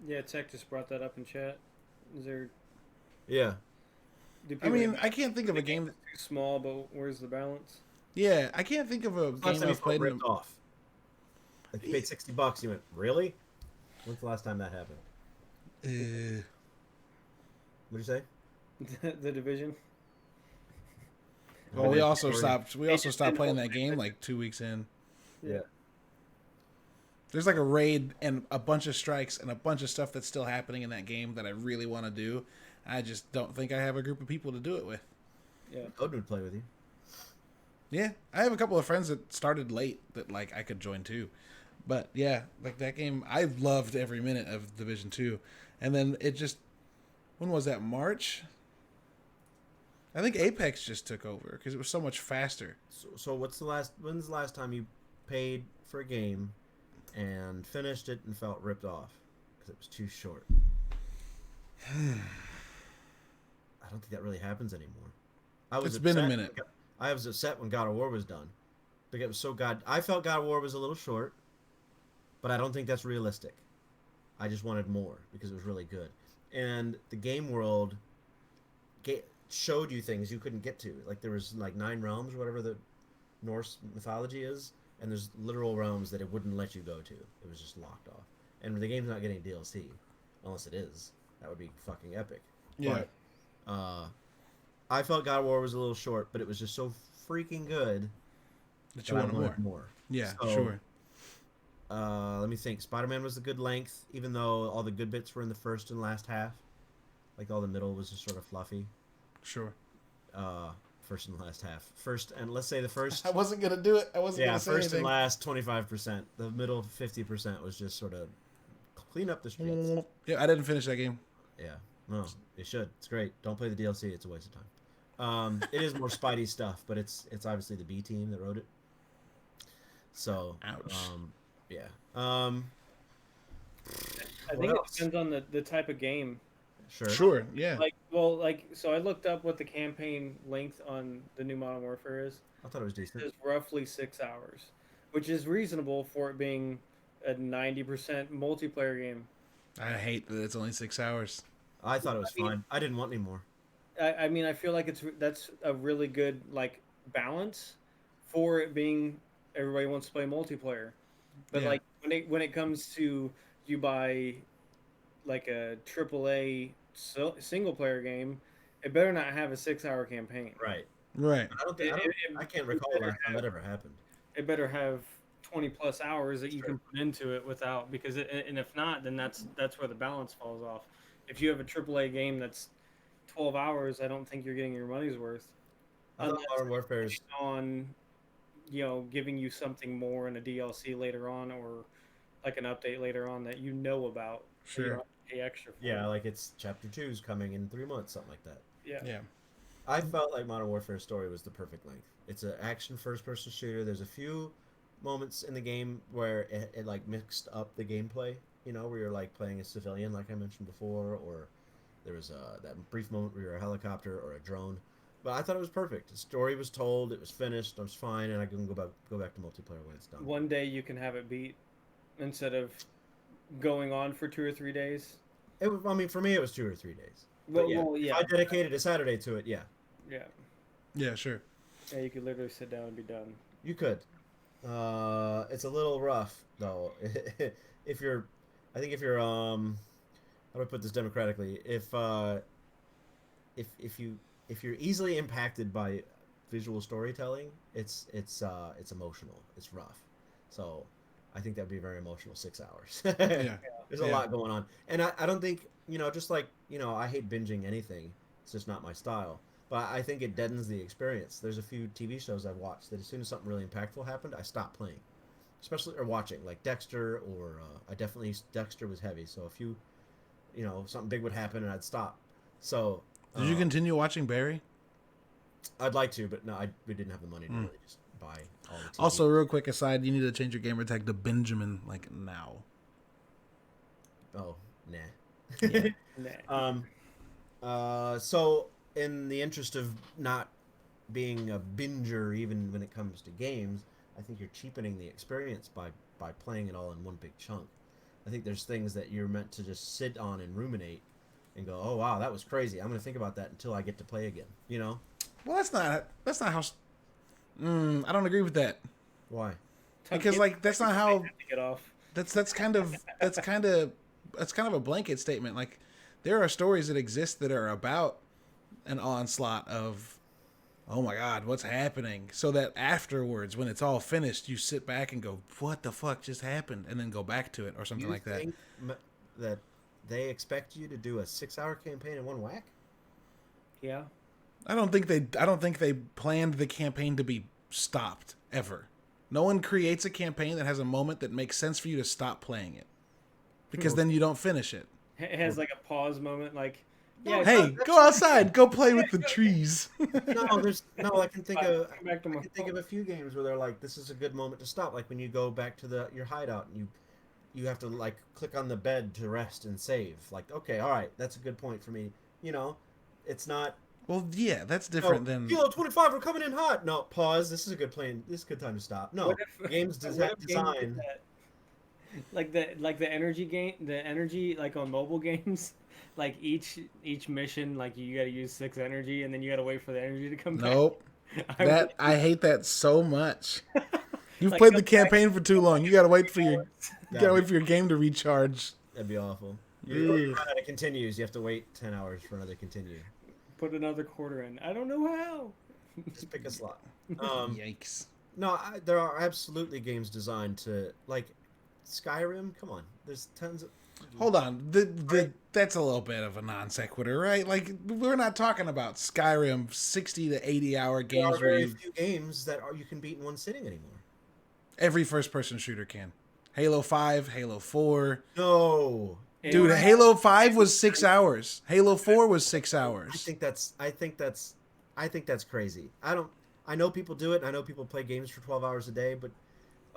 Yeah, Tech just brought that up in chat. Is there? Yeah. I mean, I can't think of a game that's too small, but where's the balance? Yeah, I can't think of a game I've played. Ripped off. Like you paid $60, you went, really? When's the last time that happened? What'd you say? The Division. Well, we also Story. stopped. We They also just stopped didn't playing open that it. game like 2 weeks in. Yeah. There's like a raid and a bunch of strikes and a bunch of stuff that's still happening in that game that I really want to do. I just don't think I have a group of people to do it with. Yeah. Odin would play with you. Yeah, I have a couple of friends that started late that like I could join too. But yeah, like that game, I loved every minute of Division 2. And then it just, when was that, March? I think Apex just took over because it was so much faster. So when's the last time you paid for a game and finished it and felt ripped off because it was too short? I don't think that really happens anymore. It's been a upset- minute. I was upset when God of War was done. Because it was so I felt God of War was a little short, but I don't think that's realistic. I just wanted more because it was really good. And the game world showed you things you couldn't get to. Like there was like 9 realms or whatever the Norse mythology is, and there's literal realms that it wouldn't let you go to. It was just locked off. And the game's not getting DLC, unless it is. That would be fucking epic. Yeah. But, I felt God of War was a little short, but it was just so freaking good That you that I wanted wanted more. more. Yeah, So, sure. Let me think. Spider-Man was the good length, even though all the good bits were in the first and last half. Like all the middle was just sort of fluffy. Sure. First and last half. First and let's say the first. I wasn't going to do it. I wasn't Yeah, going to say first anything. and last 25%. The middle 50% was just sort of clean up the streets. Yeah, I didn't finish that game. Yeah, no, you should. It's great. Don't play the DLC. It's a waste of time. It is more Spidey stuff, but it's obviously the B team that wrote it. So, Ouch. yeah. I What think it else? depends on the type of game. Sure. Sure, yeah. So I looked up what the campaign length on the new Modern Warfare is. I thought it was decent. It's roughly 6 hours, which is reasonable for it being a 90% multiplayer game. I hate that it's only 6 hours. I thought it was I mean- fine. I didn't want any more. I mean, I feel like that's a really good like balance for it being everybody wants to play multiplayer, but Yeah. like when it comes to you buy like a AAA single player game, it better not have a 6 hour campaign. Right. Right. I can't recall the last time that ever happened. It better have 20+ hours that you Sure. can put into it without and if not, then that's where the balance falls off. If you have a AAA game that's 12 hours, I don't think you're getting your money's worth. I thought Unless Modern Warfare is on giving you something more in a DLC later on or like an update later on that you know about. So you Sure. don't have to pay extra for yeah, it. like it's Chapter 2's coming in 3 months, something like that. Yeah. Yeah. I felt like Modern Warfare's story was the perfect length. It's an action first-person shooter. There's a few moments in the game where it like mixed up the gameplay. Where you're like playing a civilian, like I mentioned before, or there was that brief moment where you're a helicopter or a drone. But I thought it was perfect. The story was told, it was finished, I was fine, and I can go back to multiplayer when it's done. One day you can have it beat instead of going on for 2 or 3 days. For me, it was 2 or 3 days. Well, But yeah, yeah. if I dedicated a Saturday to it, yeah, Yeah. Yeah, sure. Yeah, you could literally sit down and be done. you could. It's a little rough though. I think if you're how do I put this democratically? If you're easily impacted by visual storytelling, it's emotional. It's rough. So I think that'd be a very emotional 6 hours. Yeah. There's a Yeah. lot going on, and I don't think just like I hate binging anything. It's just not my style. But I think it deadens the experience. There's a few TV shows I've watched that as soon as something really impactful happened, I stopped playing, especially or watching, like Dexter or Dexter was heavy. So if something big would happen and I'd stop. So Did you continue watching Barry? I'd like to, but no, we didn't have the money to really just buy all the TV. Also, real quick aside, you need to change your gamer tag to Benjamin like now. oh nah. Nah. So in the interest of not being a binger even when it comes to games, I think you're cheapening the experience by playing it all in one big chunk. I think there's things that you're meant to just sit on and ruminate and go, oh wow, that was crazy. I'm going to think about that until I get to play again. Well, that's not how. I don't agree with that Why? because like that's not how. To get off. That's kind of a blanket statement. Like there are stories that exist that are about an onslaught of, oh my God, what's happening? So that afterwards, when it's all finished, you sit back and go, what the fuck just happened? And then go back to it or something like that. Think that they expect you to do a 6-hour campaign in one whack? Yeah. I don't think they planned the campaign to be stopped ever. No one creates a campaign that has a moment that makes sense for you to stop playing it, because then you don't finish it. It has like a pause moment, like, No, yeah. Hey, go outside, go play with the trees. I can think of Come back to my a few games where they're like, this is a good moment to stop. Like when you go back to your hideout and you have to like click on the bed to rest and save. Like, okay, all right, that's a good point for me. You know, it's not. Well, yeah, that's different than. Kilo 25, we're coming in hot. No, pause. This is a good time to stop. No, games design. Like the energy like on mobile games, like each mission, like you gotta use 6 energy and then you gotta wait for the energy to come Nope. back. I hate that so much. You've Like, played the come back. campaign for too long. You gotta wait for your game to recharge. That'd be awful. You run out of continues. You have to wait 10 hours for another continue. Put another quarter in. I don't know how. Just pick a slot. Yikes. No, there are absolutely games designed to, like Skyrim. Come on, there's tons of. Hold on. That's a little bit of a non sequitur, right? Like, we're not talking about Skyrim 60 to 80 hour There games are where very few games that you can beat in one sitting anymore. every first person shooter can. Halo 5, Halo 4. No. Dude, Halo 5 was 6 hours. Halo 4 was 6 hours. I think that's crazy. I know people do it, and I know people play games for 12 hours a day, but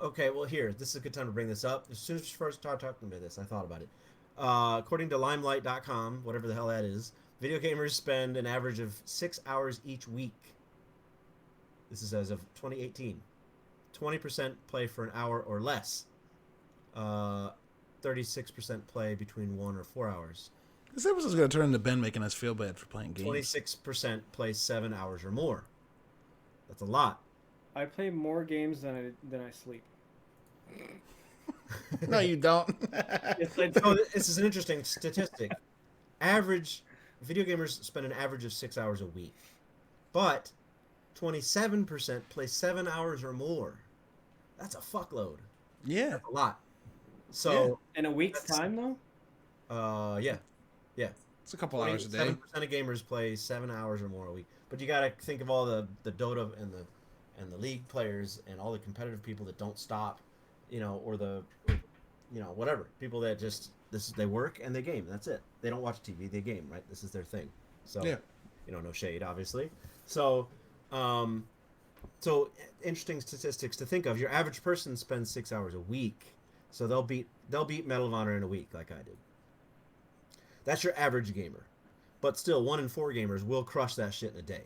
okay, well this is a good time to bring this up. As soon as you first started talking about this, I thought about it. According to limelight.com, whatever the hell that is, video gamers spend an average of 6 hours each week. This is as of 2018. 20% play for an hour or less. 36% play between 1 or 4 hours. This episode's going to turn into Ben making us feel bad for playing games. 26% play 7 hours or more. That's a lot. I play more games than I sleep. No, you don't. So this is an interesting statistic. Video gamers spend an average of 6 hours a week, but 27% play 7 hours or more. That's a fuckload. Yeah. That's a lot. So in a week's time, though. yeah. It's a couple hours a day. 7% of gamers play 7 hours or more a week. But you got to think of all the Dota and the League players and all the competitive people that don't stop, or whatever people that just they work and they game. That's it. They don't watch TV. They game. Right. This is their thing. So yeah. No shade, obviously. So interesting statistics to think of. Your average person spends 6 hours a week. So they'll beat Medal of Honor in a week, like I did. That's your average gamer, but still, 1 in 4 gamers will crush that shit in a day.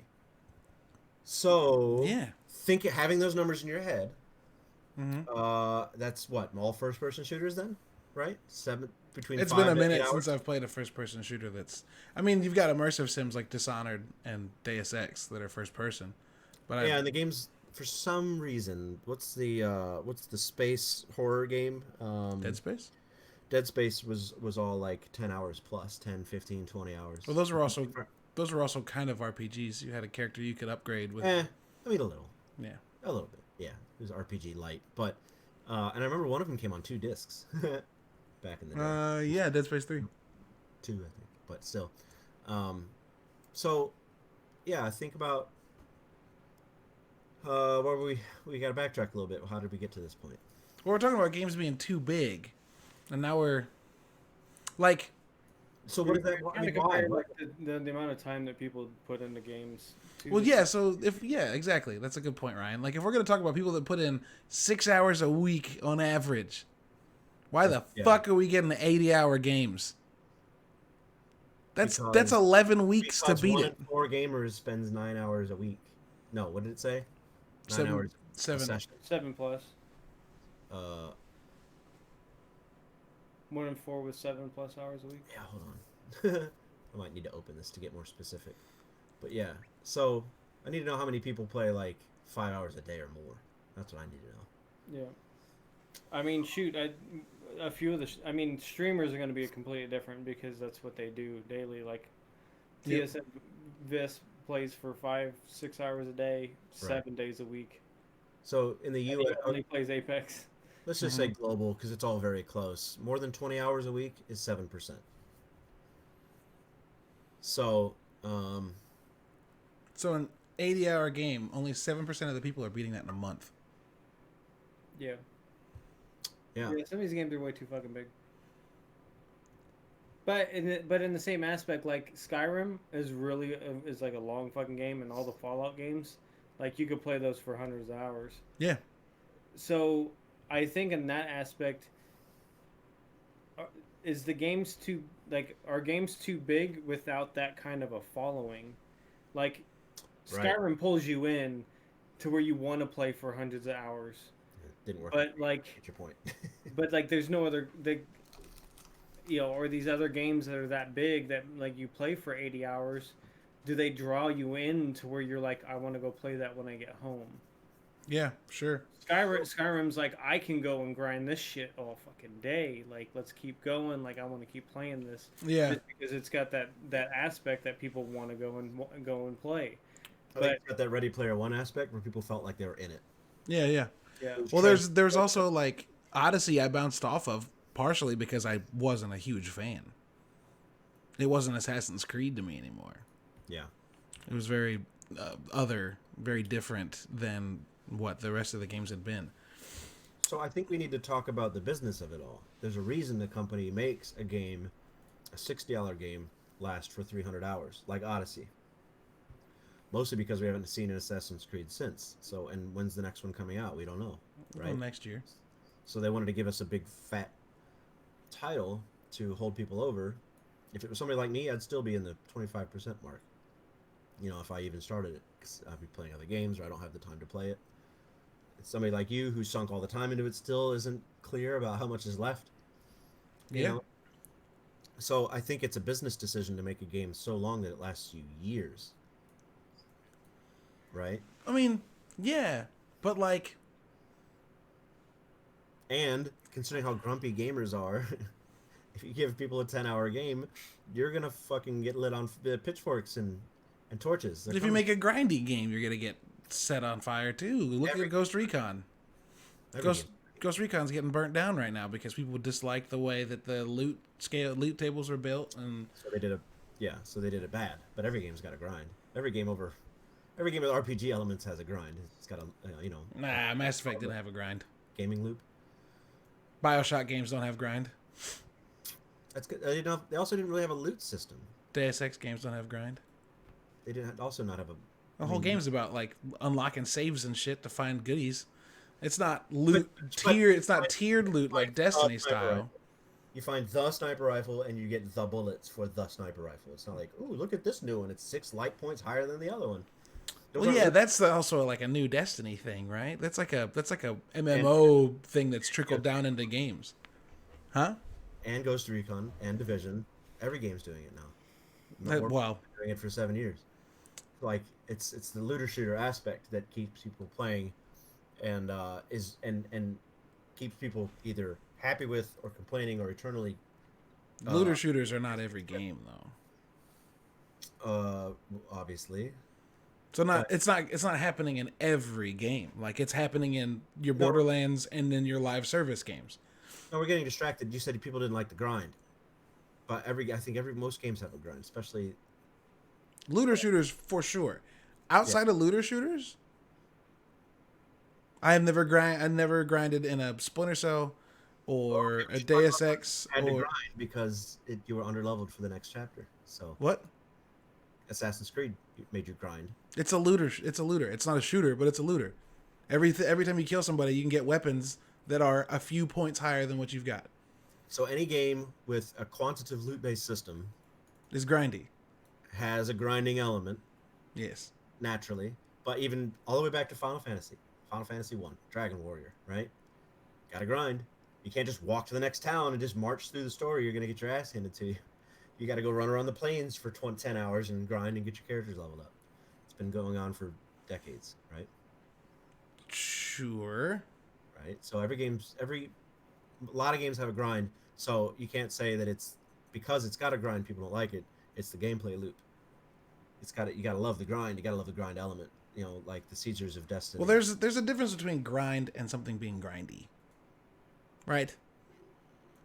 So having those numbers in your head. Mm-hmm. That's what all first-person shooters then, right? Between. It's been a minute since I've played a first-person shooter that's. I mean, you've got immersive sims like Dishonored and Deus Ex that are first-person, but and the games. For some reason, what's the space horror game? Dead Space? Dead Space was all like 10 hours plus, 10, 15, 20 hours. Well, those were also kind of RPGs. You had a character you could upgrade with. A little. Yeah. A little bit. Yeah. It was RPG light, but and I remember one of them came on 2 discs back in the day. Yeah, Dead Space 3. 2, I think, but still. So yeah, think about where we got to backtrack a little bit. How did we get to this point? Well, we're talking about games being too big, and now we're like. So what is that? I mean, why? Like the amount of time that people put into games. Well, yeah. So exactly. That's a good point, Ryan. Like, if we're gonna talk about people that put in 6 hours a week on average, why the fuck are we getting 80-hour games? That's 11 weeks to beat 1 it. in 4 gamers spends 9 hours a week. No, what did it say? 9 hours. 7. 7 plus. 1 1 in 4 with 7+ hours a week. Yeah, hold on. I might need to open this to get more specific. But yeah, so I need to know how many people play like 5 hours a day or more. That's what I need to know. Yeah. I mean, shoot, a few of streamers are going to be completely different because that's what they do daily. Like, Yep. TSM Vis plays for 5-6 hours a day, Right. 7 days a week. So in the And he U.S., only plays Apex. let's just say global because it's all very close. More than 20 hours a week is 7%. So, So an 80-hour game, only 7% of the people are beating that in a month. Yeah. yeah, Yeah, some of these games are way too fucking big. But in the same aspect, like Skyrim is really is like a long fucking game, and all the Fallout games, like you could play those for hundreds of hours. Yeah. So I think in that aspect, uh, is the games too like are games too big without that kind of a following? Like right. Skyrim pulls you in to where you want to play for hundreds of hours, It didn't work. but like Get your point. there's no other or these other games that are that big that like you play for 80 hours, do they draw you in to where you're like, I want to go play that when I get home? Yeah, sure. Skyrim's like, I can go and grind this shit all fucking day. Like, let's keep going. Like, I want to keep playing this. Yeah. Just because it's got that aspect that people want to go and play. I think it's got that Ready Player One aspect where people felt like they were in it. Yeah, yeah. Yeah. Well, there's also like Odyssey I bounced off of partially because I wasn't a huge fan. It wasn't Assassin's Creed to me anymore. Yeah. It was very very different than what the rest of the games had been. So I think we need to talk about the business of it all. There's a reason the company makes a game, a $60 game, last for 300 hours, like Odyssey. Mostly because we haven't seen an Assassin's Creed since. So, and when's the next one coming out? We don't know, right? Well, next year. So they wanted to give us a big fat title to hold people over. If it was somebody like me, I'd still be in the 25% mark. You know, if I even started it, because I'd be playing other games or I don't have the time to play it. It's somebody like you who sunk all the time into it still isn't clear about how much is left. You know? So I think it's a business decision to make a game so long that it lasts you years. Right? I mean, yeah, but like, and considering how grumpy gamers are, if you give people a 10-hour game, you're gonna fucking get lit on pitchforks and torches. if you make a grindy game, you're gonna get set on fire too. Look at Ghost Recon. Ghost Recon's getting burnt down right now because people dislike the way that the loot tables are built, and so they did it bad. But every game's got a grind. Every game with RPG elements has a grind. It's got a nah, Mass Effect didn't have a grind. gaming loop. BioShock games don't have grind. That's good. They also didn't really have a loot system. Deus Ex games don't have grind. They didn't also not have a. The whole game's about like unlocking saves and shit to find goodies. It's not loot It's not tiered loot like Destiny style. You find the sniper rifle and you get the bullets for the sniper rifle. It's not like, ooh, look at this new one. It's 6 light points higher than the other one. Well, yeah, that's also like a new Destiny thing, right? That's like a MMO thing that's trickled down into games, huh? And Ghost Recon and Division, every game's doing it now. Well, doing it for 7 years. Like it's the looter shooter aspect that keeps people playing, and keeps people either happy with or complaining or eternally. Looter shooters are not every game though. Obviously. So it's not happening in every game. Like it's happening in your Borderlands and in your live service games. No, we're getting distracted. You said people didn't like the grind, but I think most games have a grind, especially looter shooters for sure. Outside of looter shooters, I never grinded in a Splinter Cell or a Deus Ex had to grind because you were underleveled for the next chapter. So what? Assassin's Creed made you grind. It's a looter. It's not a shooter, but it's a looter. Every time you kill somebody, you can get weapons that are a few points higher than what you've got. So any game with a quantitative loot-based system is grindy. Has a grinding element. Yes. Naturally. But even all the way back to Final Fantasy 1, Dragon Warrior, right? Gotta grind. You can't just walk to the next town and just march through the story. You're gonna get your ass handed to you. You gotta go run around the plains for 10 hours and grind and get your characters leveled up. It's been going on for decades, right? Sure. Right? So a lot of games have a grind. So you can't say that it's because it's got a grind, people don't like it. It's the gameplay loop. you gotta love the grind. You gotta love the grind element. You know, like the Seizures of Destiny. Well, there's a difference between grind and something being grindy, right?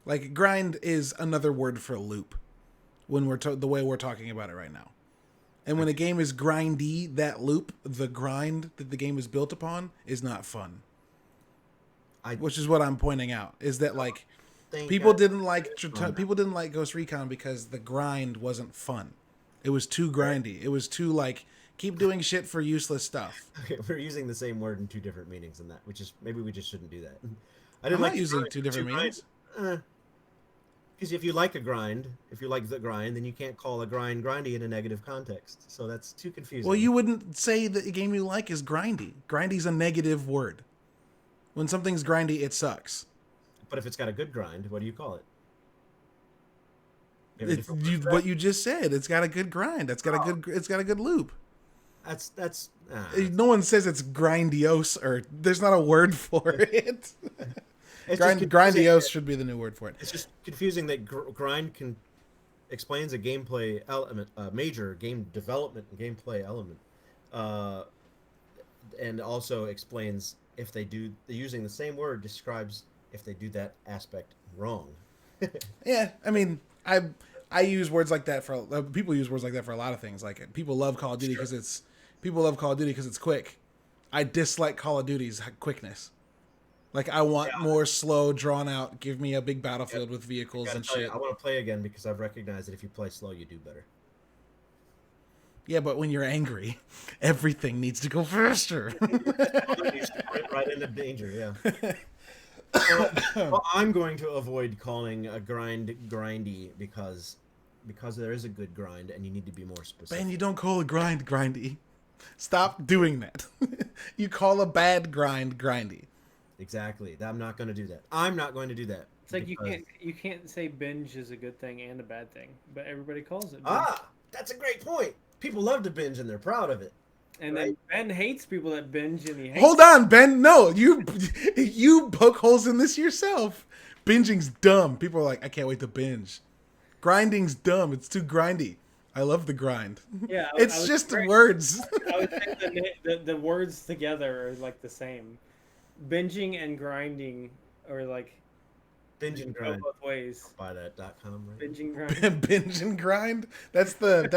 Like grind is another word for loop when the way we're talking about it right now. And when a game is grindy, that loop, the grind that the game is built upon, is not fun. Which is what I'm pointing out. Is that like people didn't like Ghost Recon because the grind wasn't fun. It was too grindy. It was too like keep doing shit for useless stuff. We're using the same word in two different meanings in that, which is maybe we just shouldn't do that. I'm not using two different meanings. Because if you like the grind, then you can't call a grind grindy in a negative context. So that's too confusing. Well, you wouldn't say that a game you like is grindy. Grindy's a negative word. When something's grindy, it sucks. But if it's got a good grind, what do you call it? What you just said. It's got a good grind. It's got a good loop. No one says it's grandiose, or there's not a word for it. Grandiose should be the new word for it. It's just confusing that grind explains a gameplay element, a major game development and gameplay element, and also explains if they do using the same word describes if they do that aspect wrong. Yeah, I mean, I use words like that for people use words like that for a lot of things. Like people love Call of Duty because it's quick. I dislike Call of Duty's quickness. Like, I want more slow, drawn out, give me a big battlefield with vehicles and shit. I want to play again because I've recognized that if you play slow, you do better. Yeah, but when you're angry, everything needs to go faster. You sprint right into danger, yeah. Well, I'm going to avoid calling a grind grindy because there is a good grind and you need to be more specific. Ben, you don't call a grind grindy. Stop doing that. You call a bad grind grindy. Exactly. I'm not going to do that. I'm not going to do that. It's like you can't say binge is a good thing and a bad thing, but everybody calls it binge. That's a great point. People love to binge and they're proud of it. And then Ben hates people that binge, and he hates. Hold on, Ben. No, you poke holes in this yourself. Binging's dumb. People are like, I can't wait to binge. Grinding's dumb. It's too grindy. I love the grind. Yeah, it's just words. I would think the words together are like the same. Binging and grinding are like binge and grind both ways. Buy that.com, right? Binge and grind. Binge and grind. That's the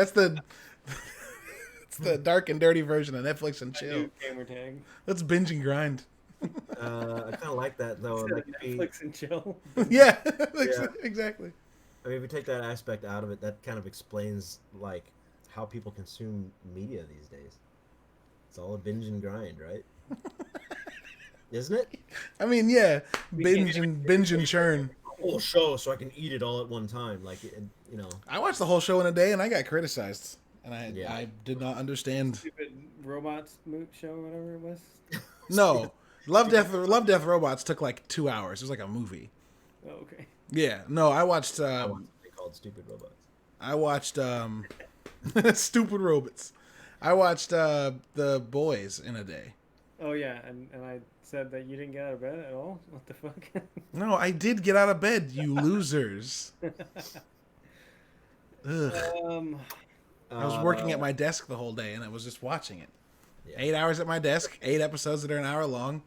it's the dark and dirty version of Netflix and chill. Gamer tag. Let's binge and grind. I kind of like that though. Netflix and chill. Yeah, exactly. I mean, if we take that aspect out of it, that kind of explains like how people consume media these days. It's all a binge and grind, right? Isn't it? I mean, yeah, binge and churn. Whole show so I can eat it all at one time, like you know. I watched the whole show in a day and I got criticized, and I did not understand. Stupid robots show, whatever it was. No, Love Death Robots took like 2 hours. It was like a movie. Oh, okay. Yeah, no, I watched. They called Stupid Robots. I watched Stupid Robots. I watched The Boys in a day. Oh yeah, and I said that you didn't get out of bed at all? What the fuck? No, I did get out of bed, you losers. Ugh. I was working at my desk the whole day and I was just watching it. Yeah. 8 hours at my desk, 8 episodes that are an hour long.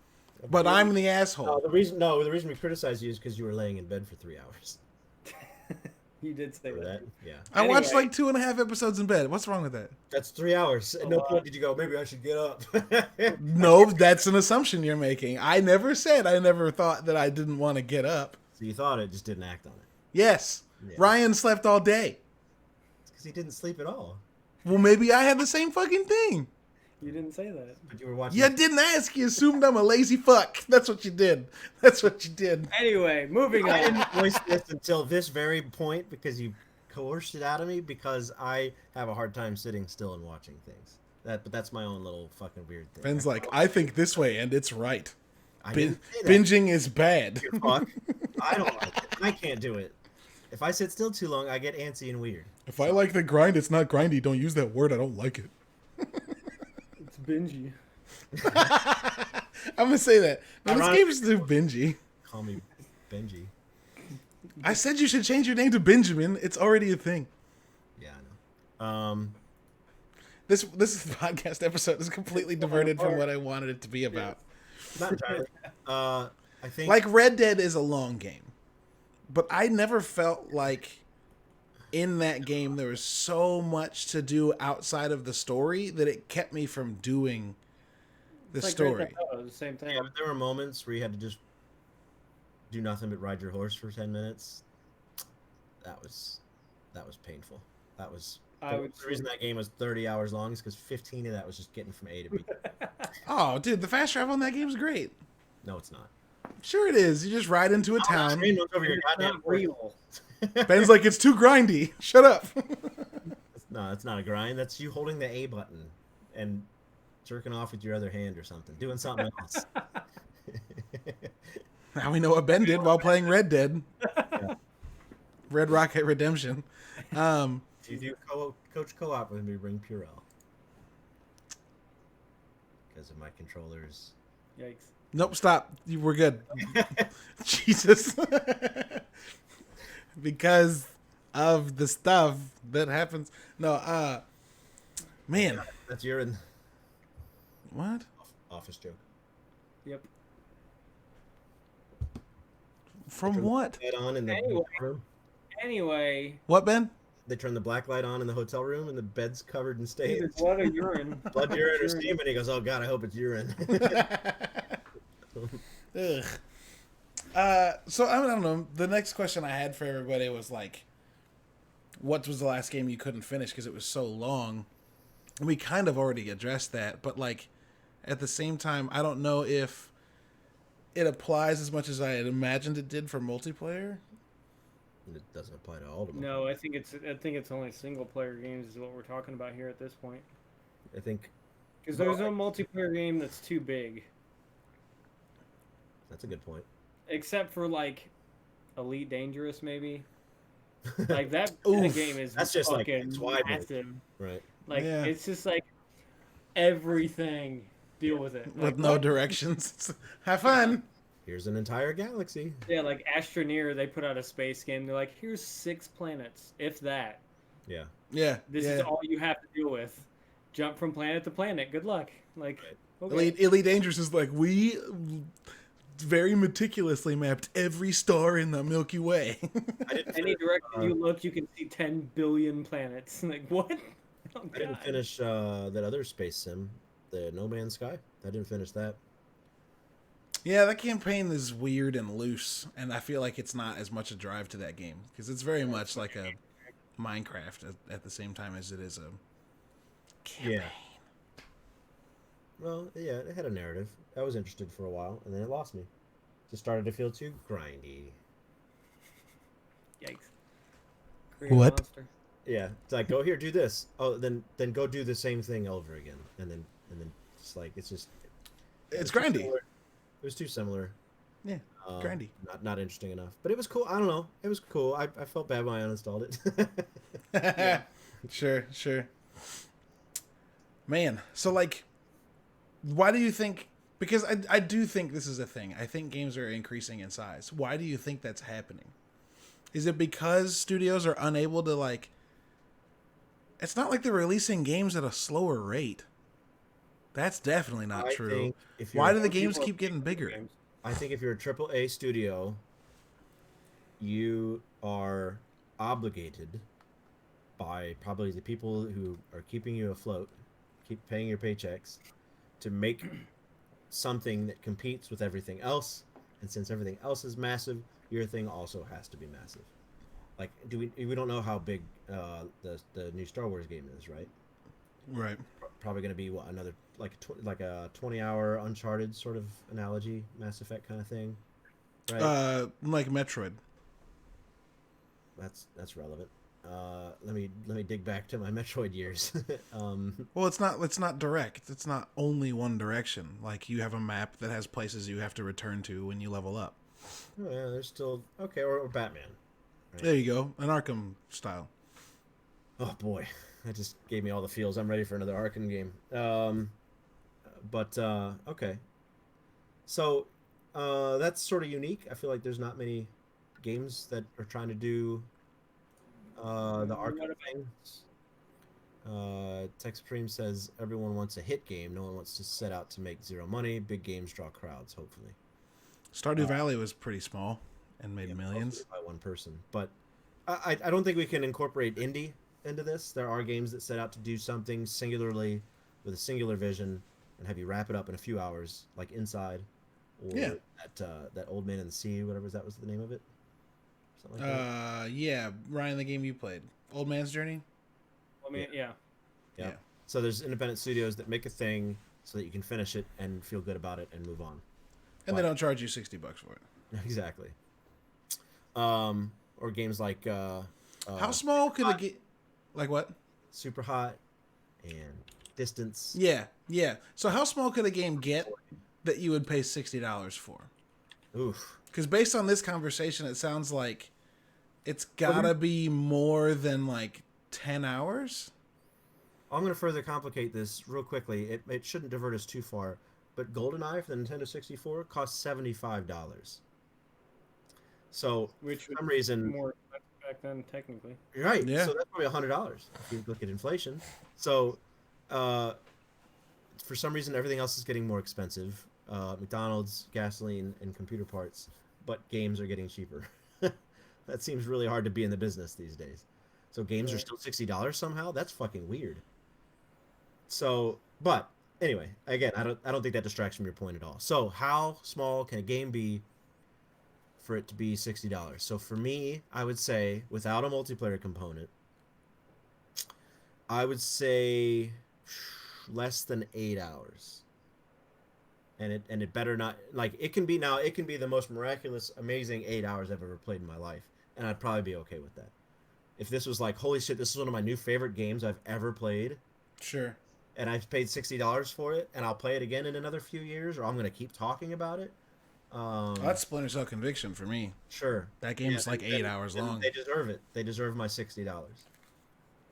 But I'm the asshole. The reason we criticize you is because you were laying in bed for 3 hours. You did say that. Yeah. I watched like 2.5 episodes in bed. What's wrong with that? That's 3 hours. At no point did you go, maybe I should get up. No, that's an assumption you're making. I never thought that I didn't want to get up. So you thought it, just didn't act on it. Yes. Yeah. Ryan slept all day. It's because he didn't sleep at all. Well, maybe I had the same fucking thing. You didn't say that. But you were watching. You didn't ask. You assumed I'm a lazy fuck. That's what you did. Anyway, moving on. I didn't voice this until this very point because you coerced it out of me because I have a hard time sitting still and watching things. But that's my own little fucking weird thing. Ben's like, I think this way and it's right. Binging is bad. Fuck. I don't like it. I can't do it. If I sit still too long, I get antsy and weird. If I like the grind, it's not grindy. Don't use that word. I don't like it. It's bingy. I'm gonna say that. No, this game is too bingy. Call me Benji. I said you should change your name to Benjamin. It's already a thing. Yeah, I know. This is the podcast episode is completely diverted from what I wanted it to be about. Not entirely. I think Like Red Dead is a long game, but I never felt like in that game there was so much to do outside of the story that it kept me from doing the It's like story. Grand Theft Auto, the same thing. yeah, but there were moments where you had to just do nothing but ride your horse for 10 minutes. That was painful. That was the reason that game was 30 hours long is because 15 of that was just getting from A to B. Oh, dude, the fast travel in that game is great. No, it's not. Sure it is. You just ride into a town. Train runs over your It's goddamn not horse. real. Ben's like, it's too grindy. Shut up. No, that's not a grind. That's you holding the A button and jerking off with your other hand or something, doing something else. Now we know what Ben did while playing Red Dead. Yeah. Red Rocket Redemption. If you do coach co-op with me, bring Purell. Because of my controllers. Yikes. Nope, stop. We're good. Jesus. Because of the stuff that happens. No, man. That's your What? office joke. Yep. From Turn the what? light on in the Anyway. hotel room. Anyway, What, Ben? They turn the black light on in the hotel room, and the bed's covered in stains. either blood or urine. Blood, urine, or steam, and he goes, "Oh God, I hope it's urine." Ugh. So I don't know. The next question I had for everybody was like, what was the last game you couldn't finish because it was so long? And we kind of already addressed that, but like at the same time, I don't know if it applies as much as I had imagined it did for multiplayer. It doesn't apply to all of them. No, I think it's only single player games is what we're talking about here at this point. I think Because there's no multiplayer game that's too big, that's a good point. except for like Elite Dangerous maybe. Like that Oof. game is That's just like fucking XY mode. massive. Right. Like Yeah. it's just like everything. Deal with it. With Like, no what? directions. Have fun. Here's an entire galaxy. Yeah, like Astroneer, they put out a space game. They're like, here's 6 planets, if that. Yeah. Yeah. This yeah. is all you have to deal with. Jump from planet to planet. Good luck. Like, okay. Elite Dangerous is like, we very meticulously mapped every star in the Milky Way. I didn't Any finish, direction you look, you can see 10 billion planets. Like, what? Oh, I didn't God. finish that other space sim, the No Man's Sky. I didn't finish that. Yeah, that campaign is weird and loose, and I feel like it's not as much a drive to that game because it's very much like a Minecraft at the same time as it is a campaign. Yeah. Well, yeah, it had a narrative. I was interested for a while, and then it lost me. Just started to feel too grindy. Yikes. Create a What? monster. Yeah, it's like go here, do this. Oh, then go do the same thing over again, and then just like it's just It's too grindy. similar. It was too similar. Yeah, grindy. Not interesting enough, but it was cool. I don't know. It was cool. I felt bad when I uninstalled it. Sure. Man, so like, why do you think? Because I do think this is a thing. I think games are increasing in size. Why do you think that's happening? Is it because studios are unable to like? It's not like they're releasing games at a slower rate. That's definitely not I true. think if you're Why a- do the games keep getting bigger? Games. I think if you're a AAA studio, you are obligated by probably the people who are keeping you afloat, keep paying your paychecks, to make something that competes with everything else. And since everything else is massive, your thing also has to be massive. Like, we don't know how big the new Star Wars game is, right? Right. Probably going to be what, another like a 20-hour Uncharted sort of analogy, Mass Effect kind of thing, right? Like Metroid. That's relevant. Let me dig back to my Metroid years. Well, it's not direct. It's not only one direction. Like you have a map that has places you have to return to when you level up. Oh yeah, there's still okay, or Batman. There you go, an Arkham style. Oh boy, that just gave me all the feels. I'm ready for another Arkham game. But okay, so that's sort of unique. I feel like there's not many games that are trying to do the Arkham thing. Tech Supreme says everyone wants a hit game. No one wants to set out to make zero money. Big games draw crowds, hopefully. Stardew Valley was pretty small and made millions. By one person. But I don't think we can incorporate indie into this. There are games that set out to do something singularly with a singular vision and have you wrap it up in a few hours, like Inside, or that Old Man in the Sea, whatever that was the name of it. Something like that. Yeah, Ryan, the game you played, Old Man's Journey. Yeah. So there's independent studios that make a thing so that you can finish it and feel good about it and move on. And they don't charge you $60 for it. Exactly. Or games like how small could it get? Like what? Super Hot and Distance. Yeah. So how small could a game get that you would pay $60 for? Oof. Because based on this conversation, it sounds like it's gotta be more than like 10 hours. I'm going to further complicate this real quickly. It shouldn't divert us too far, but GoldenEye for the Nintendo 64 cost $75. So, Which for some reason, more back then, technically. right? Yeah. So that's probably $100 if you look at inflation. So, for some reason, everything else is getting more expensive. McDonald's, gasoline, and computer parts, but games are getting cheaper. That seems really hard to be in the business these days. So games are still $60 somehow. That's fucking weird. So, but anyway, again, I don't think that distracts from your point at all. So, how small can a game be for it to be $60? So for me, I would say without a multiplayer component, I would say less than 8 hours. And it better not, like, it can be the most miraculous, amazing 8 hours I've ever played in my life, and I'd probably be okay with that. If this was like, holy shit, this is one of my new favorite games I've ever played. Sure. And I've paid $60 for it, and I'll play it again in another few years, or I'm going to keep talking about it. That's Splinter Cell Conviction for me. Sure. That game's like 8 hours long. They deserve it. They deserve my $60.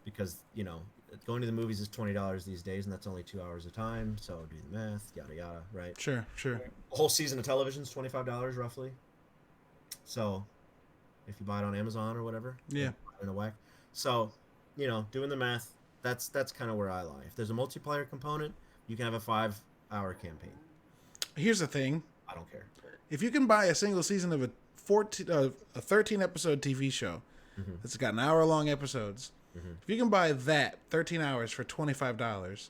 Because, going to the movies is $20 these days, and that's only 2 hours of time, so do the math, yada yada, right? Sure. A whole season of television is $25 roughly. So, if you buy it on Amazon or whatever, yeah, in a whack. So, doing the math, that's kind of where I lie. If there's a multiplayer component, you can have a 5-hour campaign. Here's the thing. I don't care. If you can buy a single season of a 13 episode TV show that's got an hour-long episodes, if you can buy that 13 hours for $25,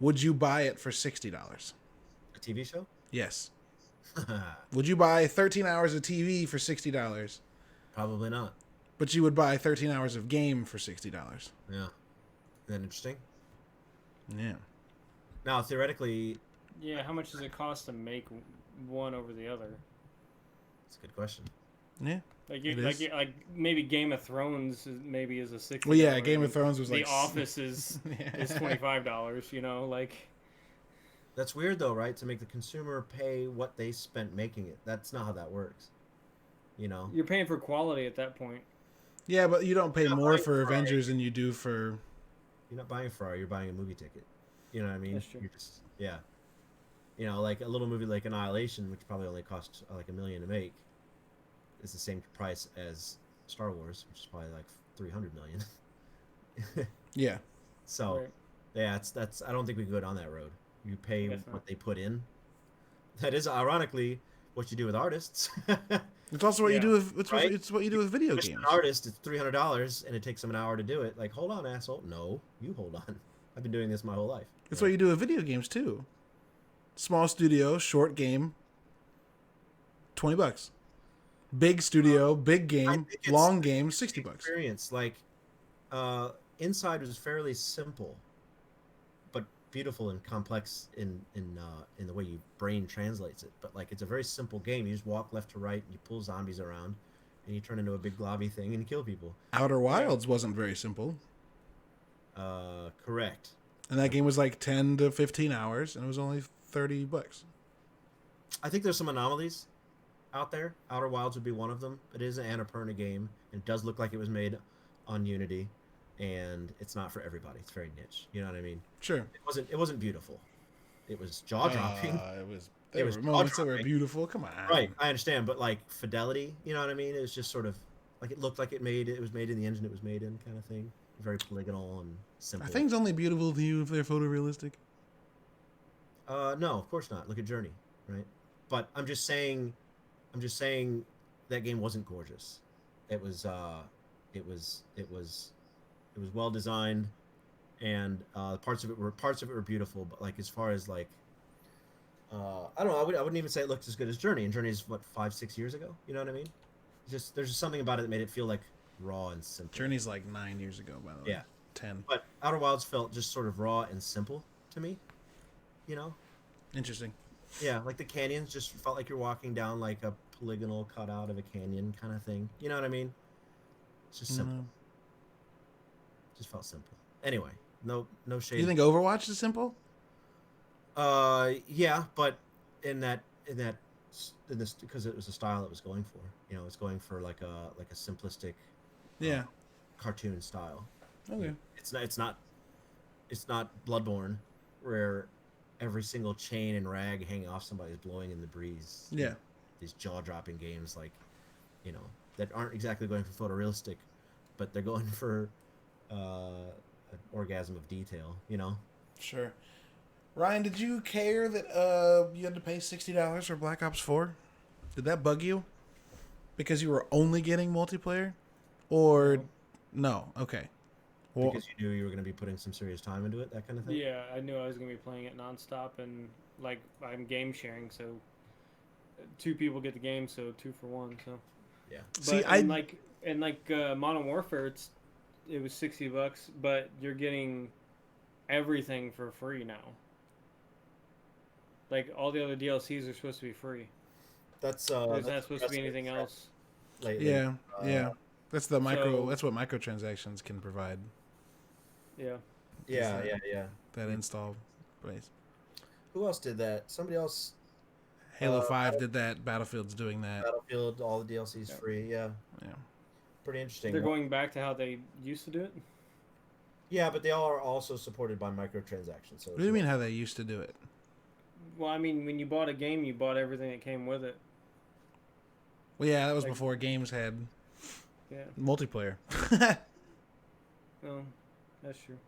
would you buy it for $60? A TV show? Yes. Would you buy 13 hours of TV for $60? Probably not. But you would buy 13 hours of game for $60. Yeah. Isn't that interesting? Yeah. Now, theoretically... Yeah, how much does it cost to make one over the other? That's a good question. Yeah. Like maybe Game of Thrones is a $60. Well, yeah, Game of Thrones was like... The Office is $25, like... That's weird, though, right? To make the consumer pay what they spent making it. That's not how that works. You're paying for quality at that point. Yeah, but you don't pay more for Avengers than you do for... You're not buying a Ferrari, you're buying a movie ticket. You know what I mean? That's true. You're just... Yeah. Like a little movie like Annihilation, which probably only cost like $1 million to make, is the same price as Star Wars, which is probably like $300 million. Yeah. So, Right. Yeah, that's. I don't think we can go down that road. You pay Guess what not. they put in. That is ironically what you do with artists. It's also what you do with Right? it's what you do with video Just games. an artist, it's $300, and it takes them an hour to do it. Like, hold on, asshole. No, you hold on. I've been doing this my whole life. It's what you do with video games too. Small studio, short game, $20. Big studio, big I game, think it's long game, $60. Experience like, Inside was fairly simple, but beautiful and complex in the way your brain translates it. But like, it's a very simple game. You just walk left to right, and you pull zombies around, and you turn into a big globby thing and kill people. Outer Wilds wasn't very simple. Correct. And that game was like 10 to 15 hours, and it was only $30. I think there's some anomalies out there. Outer Wilds would be one of them. It is an Annapurna game, and it does look like it was made on Unity, and it's not for everybody. It's very niche. You know what I mean? Sure. It wasn't beautiful. It was jaw dropping. There was were moments that were jaw-dropping. beautiful. Come on. Right, I understand, but like fidelity, you know what I mean? It was just sort of like it looked like it was made in the engine it was made in, kind of thing. very polygonal and simple. Are things only beautiful to you if they're photorealistic? No, of course not. Look at Journey, right? But I'm just saying that game wasn't gorgeous. It was well designed, and parts of it were beautiful. But like as far as like, I don't know. I wouldn't even say it looked as good as Journey. And Journey is what 5-6 years ago. You know what I mean? There's just something about it that made it feel like raw and simple. Journey's like 9 years ago, by the way. Yeah, 10. But Outer Wilds felt just sort of raw and simple to me. You know? Interesting. Yeah, like the canyons just felt like you're walking down like a polygonal cutout of a canyon kind of thing. You know what I mean? It's just simple. Just felt simple. Anyway, no shade. You think Overwatch is simple? Yeah, but in this because it was the style it was going for. You know, it's going for like a simplistic, cartoon style. Okay. It's not Bloodborne, where every single chain and rag hanging off somebody is blowing in the breeze. Yeah. You know, these jaw-dropping games like, you know, that aren't exactly going for photorealistic, but they're going for an orgasm of detail. You know. Sure. Ryan, did you care that you had to pay $60 for Black Ops 4? Did that bug you? Because you were only getting multiplayer? Or no? Okay. Well, Because you knew you were going to be putting some serious time into it, that kind of thing? Yeah, I knew I was going to be playing it nonstop, and like I'm game sharing, so 2 people get the game, so 2 for 1. So Yeah. but See, in Modern Warfare, it was $60, but you're getting everything for free now. Like all the other DLCs are supposed to be free. There's There's not supposed to be anything else. Lately. yeah. That's the so- that's what microtransactions can provide. Yeah. Yeah. That install place. Who else did that? Somebody else. Halo 5 did that. Battlefield's doing that. Battlefield, all the DLCs free. Yeah. Yeah. Pretty interesting. They're going back to how they used to do it. Yeah, but they all are also supported by microtransactions. So What do you mean how they used to do it? Well, I mean, when you bought a game, you bought everything that came with it. Well, yeah, that was Like- before games had Yeah. multiplayer. Well, that's true.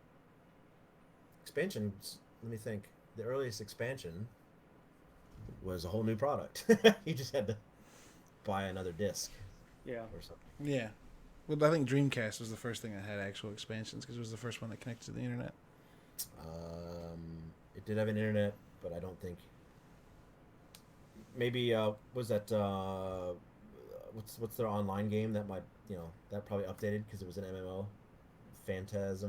Expansions. Let me think. The earliest expansion was a whole new product. You just had to buy another disc Yeah. or something. Yeah. Well, I think Dreamcast was the first thing that had actual expansions because it was the first one that connected to the internet. It did have an internet, but I don't think. Maybe was that what's their online game that might that probably updated because it was an MMO, Phantom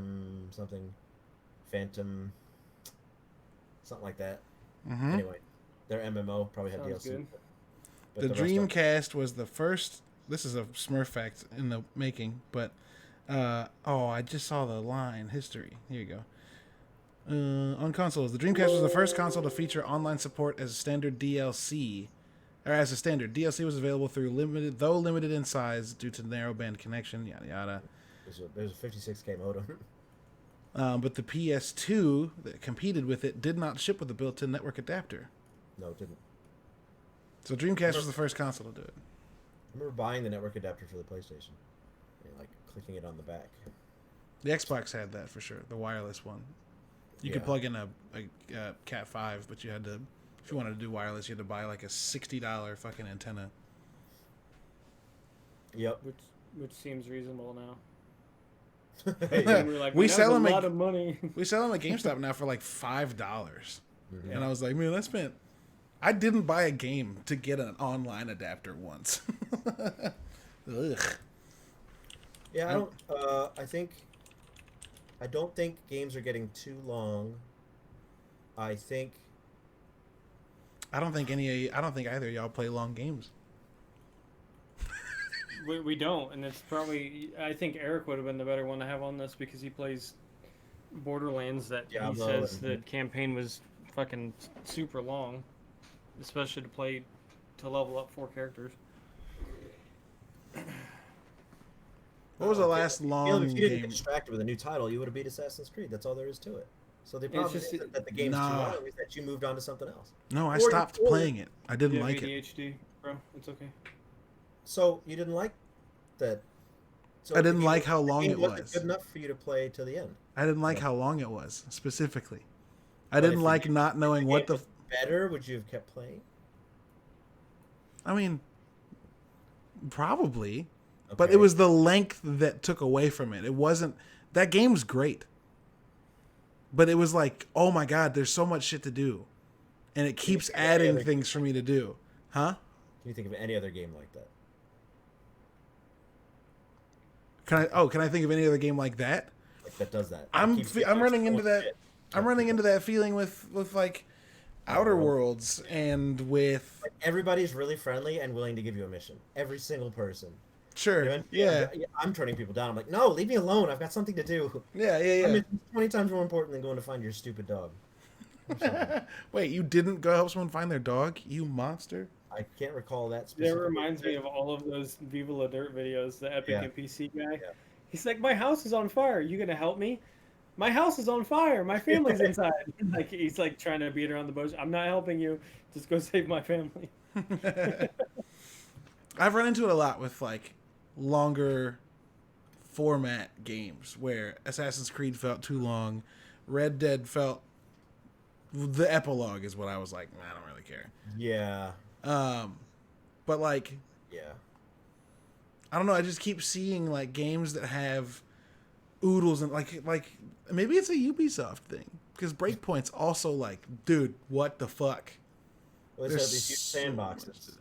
something like that. Mm-hmm. Anyway, their MMO probably had Sounds DLC. good. But The rest of it- Dreamcast was the first. This is a Smurf fact in the making, but I just saw the line history. Here you go. On consoles, the Dreamcast was the first console to feature online support as a standard DLC, or as a standard. DLC was available through limited in size due to narrowband connection. Yada yada. There's a 56K modem. But the PS2 that competed with it did not ship with a built-in network adapter. No, it didn't. So Dreamcast was the first console to do it. I remember buying the network adapter for the PlayStation, and, like clicking it on the back. The Xbox had that for sure, the wireless one. You could Yeah. plug in a Cat 5, but you had to, if you wanted to do wireless, you had to buy like a $60 fucking antenna. Yep. Which seems reasonable now. Hey, And we're like, We that's sell a them at- lot of money. We sell them at GameStop now for like $5. Mhm. And I was like, man, I didn't buy a game to get an online adapter once. Ugh. Yeah, I don't think games are getting too long. I think I don't think either of y'all play long games. We don't, and it's probably. I think Eric would have been the better one to have on this because he plays Borderlands. That he Diablo says and- the campaign was fucking super long, especially to level up 4 characters. What was the last long if you didn't game? get distracted with a new title, you would have beat Assassin's Creed. That's all there is to it. So the It's problem just- isn't that the game's Nah. too long; is that you moved on to something else. No, I Or- stopped or- playing it. I didn't You have like it. ADHD, bro. It's okay. So you didn't like that So I the didn't game like how the long game it wasn't was. good enough for you to play to the end. I didn't like how long it was specifically. I But didn't if the like game, not if knowing the what game the. was better, would you have kept playing? I mean, probably, but it Okay. was the length that took away from it. It wasn't that game's great, but it was like, oh my god, there's so much shit to do, and it Can you keeps think of any adding other things for me to do, huh? Can you think of any other game like that? Can I think of any other game like that? Like that does that? That I'm keeps I'm doing running so into much that. shit. I'm Yeah, running keep into going. that feeling with like Outer Worlds and with Like everybody's really friendly and willing to give you a mission. Every single person. sure, Even yeah, I'm turning people down. I'm like, no, leave me alone. I've got something to do. yeah. My mission's 20 times more important than going to find your stupid dog. Or something. Wait, you didn't go help someone find their dog, you monster? I can't recall that That specifically. reminds me of all of those Viva La Dirt videos, the Epic Yeah. and PC guy. Yeah. He's like, my house is on fire. You gonna help me? My house is on fire. My family's inside. Like he's like trying to beat around the bush. I'm not helping you. Just go save my family. I've run into it a lot with like longer format games where Assassin's Creed felt too long, Red Dead felt the epilogue is what I was like, nah, I don't really care. Yeah. But like Yeah. I don't know, I just keep seeing like games that have oodles and like maybe it's a Ubisoft thing because Breakpoint's also like, dude, what the fuck? Well, There's it's these huge so much to sandboxes. do.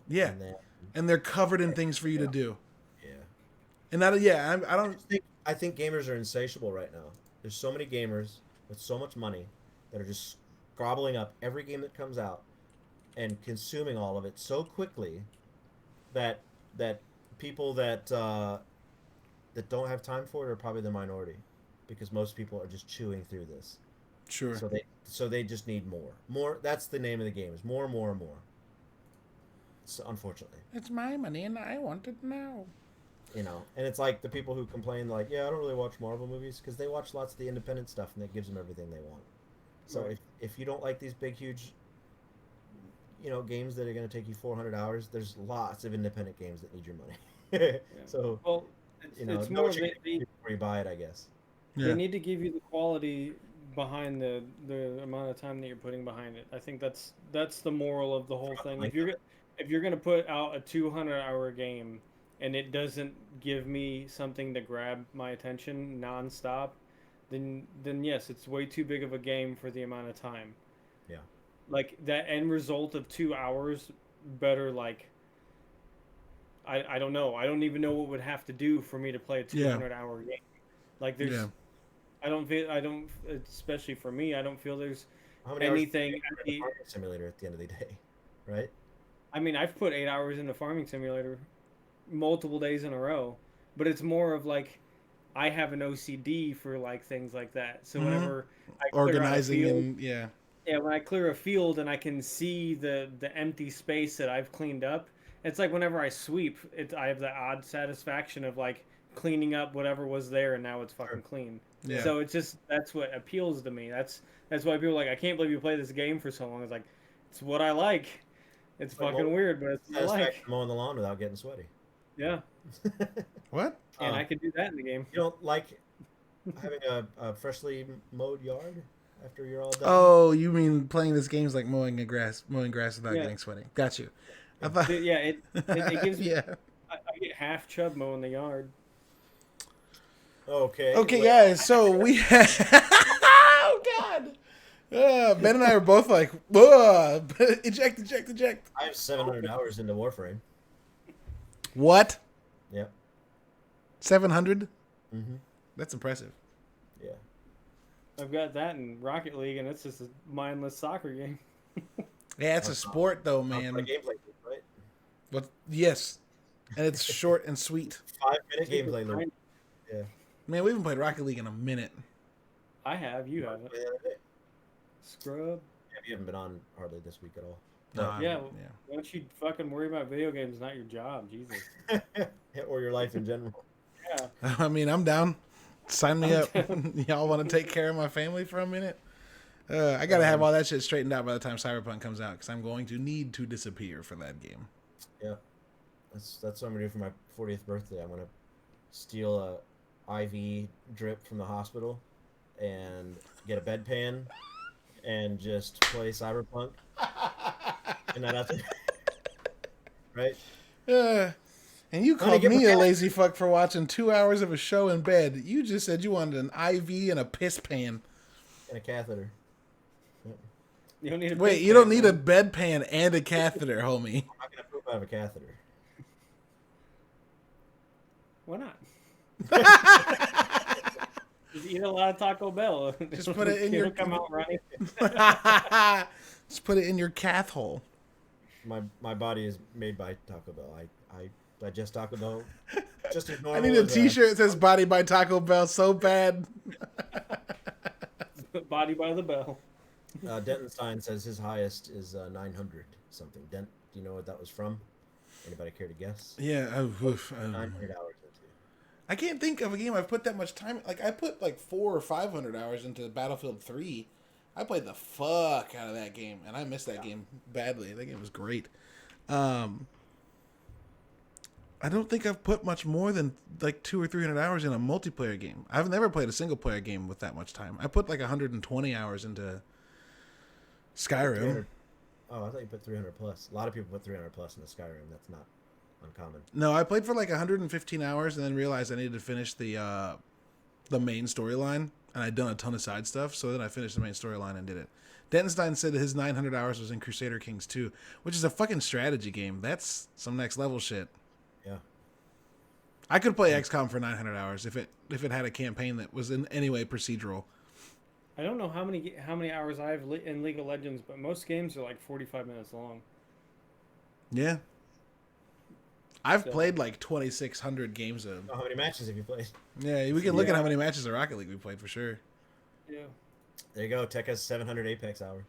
Yeah, And then, and they're covered in things for you to Yeah. do. yeah. And that, yeah, I don't. I think gamers are insatiable right now. There's so many gamers with so much money that are just gobbling up every game that comes out and consuming all of it so quickly that people that that don't have time for it are probably the minority, because most people are just chewing through this. Sure. So they just need more. More. That's the name of the game. Is more, more, more. So unfortunately. It's my money and I want it now. And it's like the people who complain like, yeah, I don't really watch Marvel movies, because they watch lots of the independent stuff and that gives them everything they want. So Right. if you don't like these big huge games that are going to take you 400 hours, there's lots of independent games that need your money. So Well, it's know more what you're they, getting before you buy it, I guess. Yeah. they need to give you the quality behind the amount of time that you're putting behind it. I think that's the moral of the whole thing. If you're gonna put out a 200-hour game and it doesn't give me something to grab my attention nonstop, then yes, it's way too big of a game for the amount of time. Yeah. Like that end result of 2 hours better like I don't know. I don't even know what would have to do for me to play a 200-hour game. Like there's Yeah. I don't especially for me, I don't feel there's How many hours anything do you put in a farming simulator at the end of the day, right? I mean, I've put 8 hours into Farming Simulator multiple days in a row, but it's more of like I have an OCD for like things like that. So Mhm. whenever I clear out a Organizing field, and yeah. when I clear a field and I can see the empty space that I've cleaned up, it's like whenever I sweep, I have the odd satisfaction of like cleaning up whatever was there and now it's fucking clean. Yeah. So it's just that's what appeals to me. That's why people are like, I can't believe you play this game for so long. It's like it's what I like. It's Like fucking weird, but it's what I like. Satisfaction mowing the lawn without getting sweaty. Yeah, What? and I could do that in the game. You don't like having a freshly mowed yard after you're all done? Oh, you mean playing this game's like mowing grass without Yeah. getting sweaty? Got you. I thought. Yeah, it gives me. Yeah. I get half chub mowing the yard. Okay. Okay, wait. guys. So we. Oh God. Ben and I are both like, eject. I have 700 hours into Warframe. What? Yep. 700? Mm-hmm. That's impressive. Yeah. I've got that in Rocket League, and it's just a mindless soccer game. Yeah, it's a sport though, Not man. a gameplay loop, right? What? Yes, and it's short and sweet. 5-minute gameplay loop. Yeah. Man, we haven't played Rocket League in a minute. I have, you haven't. The other day. Scrub. Yeah, you haven't been on hardly this week at all. No, Yeah. yeah. Why don't you fucking worry about video games, not your job? Jesus. Or your life in general. Yeah. I mean, I'm down. Sign me I'm up. Y'all want to take care of my family for a minute? I gotta have all that shit straightened out by the time Cyberpunk comes out, because I'm going to need to disappear for that game. Yeah. That's what I'm gonna do for my 40th birthday. I'm gonna steal a IV drip from the hospital and get a bedpan and just play Cyberpunk and not have to, right? Uh, and you Honey, called get my me a cat. lazy fuck for watching 2 hours of a show in bed. You just said you wanted an IV and a piss pan. And a catheter. You don't need a Wait, big you don't fan, need a man. bedpan and a catheter, homie. I'm not gonna poop out of a catheter. Why not? Just eat a lot of Taco Bell. Just put it in your- It'll come out running. Just put it in your cath hole. My body is made by Taco Bell. I digest Taco Bell just as I normal. need a as, T-shirt that says "Body by Taco Bell" so bad. Body by the bell. Dentonstein says his highest is 900 something. Dent, do you know what that was from? Anybody care to guess? Yeah, 900 hours into. I can't think of a game I've put that much time. Like I put like 400 or 500 hours into Battlefield 3. I played the fuck out of that game, and I missed that game badly. That game was great. I don't think I've put much more than like 200 or 300 hours in a multiplayer game. I've never played a single player game with that much time. I put like 120 hours into Skyrim. 300. Oh, I thought you put 300 plus. A lot of people put 300 plus in the Skyrim. That's not uncommon. No, I played for like 115 hours and then realized I needed to finish the main storyline, and I'd done a ton of side stuff, so then I finished the main storyline and did it. Dentonstein said that his 900 hours was in Crusader Kings 2, which is a fucking strategy game. That's some next level shit. Yeah. I could play XCOM for 900 hours if it had a campaign that was in any way procedural. I don't know how many hours I have in League of Legends, but most games are like 45 minutes long. Yeah. I've So- played like 2,600 games of. Oh, how many matches have you played? Yeah, we can look at Yeah. how many matches of Rocket League we played for sure. Yeah. There you go. Tech has 700 Apex hours.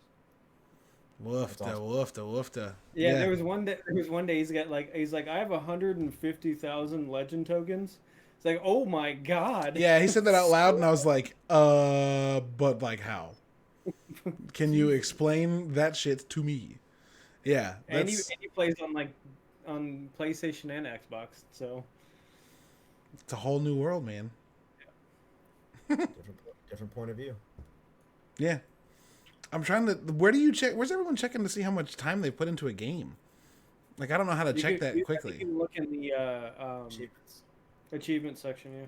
Woofda, awesome. woofda, woofda. Yeah, there was one day. He's like, I have 150,000 legend tokens. It's like, oh my god. Yeah, he said that out loud, and I was like, but like how? Can you explain that shit to me? Yeah, And he, that's and he plays on PlayStation and Xbox. So it's a whole new world, man. Different point of view. Yeah, I'm trying to. Where do you check? Where's everyone checking to see how much time they put into a game? Like, I don't know how to you check can- that you- quickly. You can look in the Achievements. achievement section. Yeah.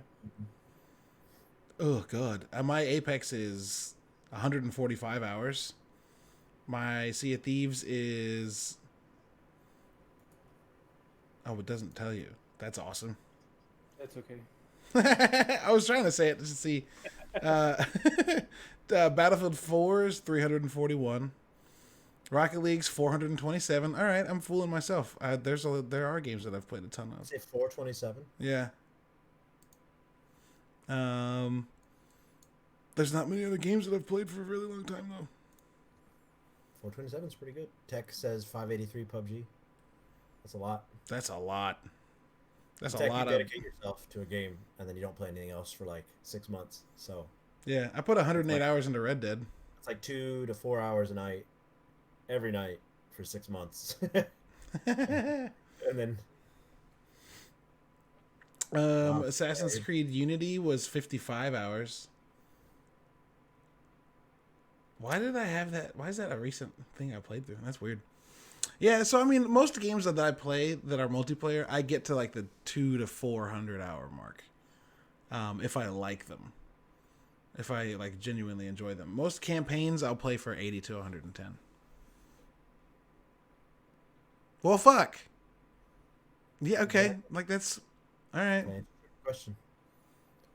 Oh god, my Apex is 145 hours. My Sea of Thieves is. Oh, it doesn't tell you. That's awesome. That's okay. I was trying to say it just to see. Battlefield 4 is 341. Rocket League's 427. All right, I'm fooling myself. There are games that I've played a ton of. Say 427. Yeah. There's not many other games that I've played for a really long time though. 427 is pretty good. Tech says 583 PUBG. That's a lot. That's a lot. That's Tech, a lot you of. dedicate yourself to a game and then you don't play anything else for like 6 months. So Yeah, I put 108 hours into Red Dead. it's like 2 to 4 hours a night, every night for 6 months, and then Assassin's Creed Unity was 55 hours. Why did I have that? Why is that a recent thing I played through? That's weird. Yeah, so I mean, most games that I play that are multiplayer, I get to like the 200 to 400 hour mark. If I like them, if I like genuinely enjoy them. Most campaigns I'll play for 80 to 110. Well, fuck. Yeah, okay. Yeah. Like that's all right. okay, question.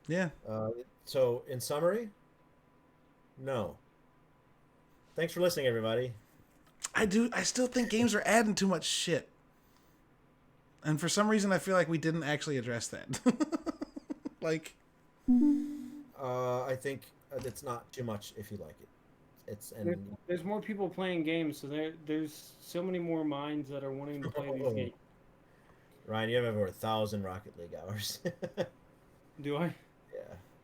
Yeah. So in summary, no. Thanks for listening, everybody. I still think games are adding too much shit. And for some reason I feel like we didn't actually address that. Like I think it's not too much if you like it. There's more people playing games, so there's so many more minds that are wanting to play these games. Ryan, you have over 1,000 Rocket League hours. Do I?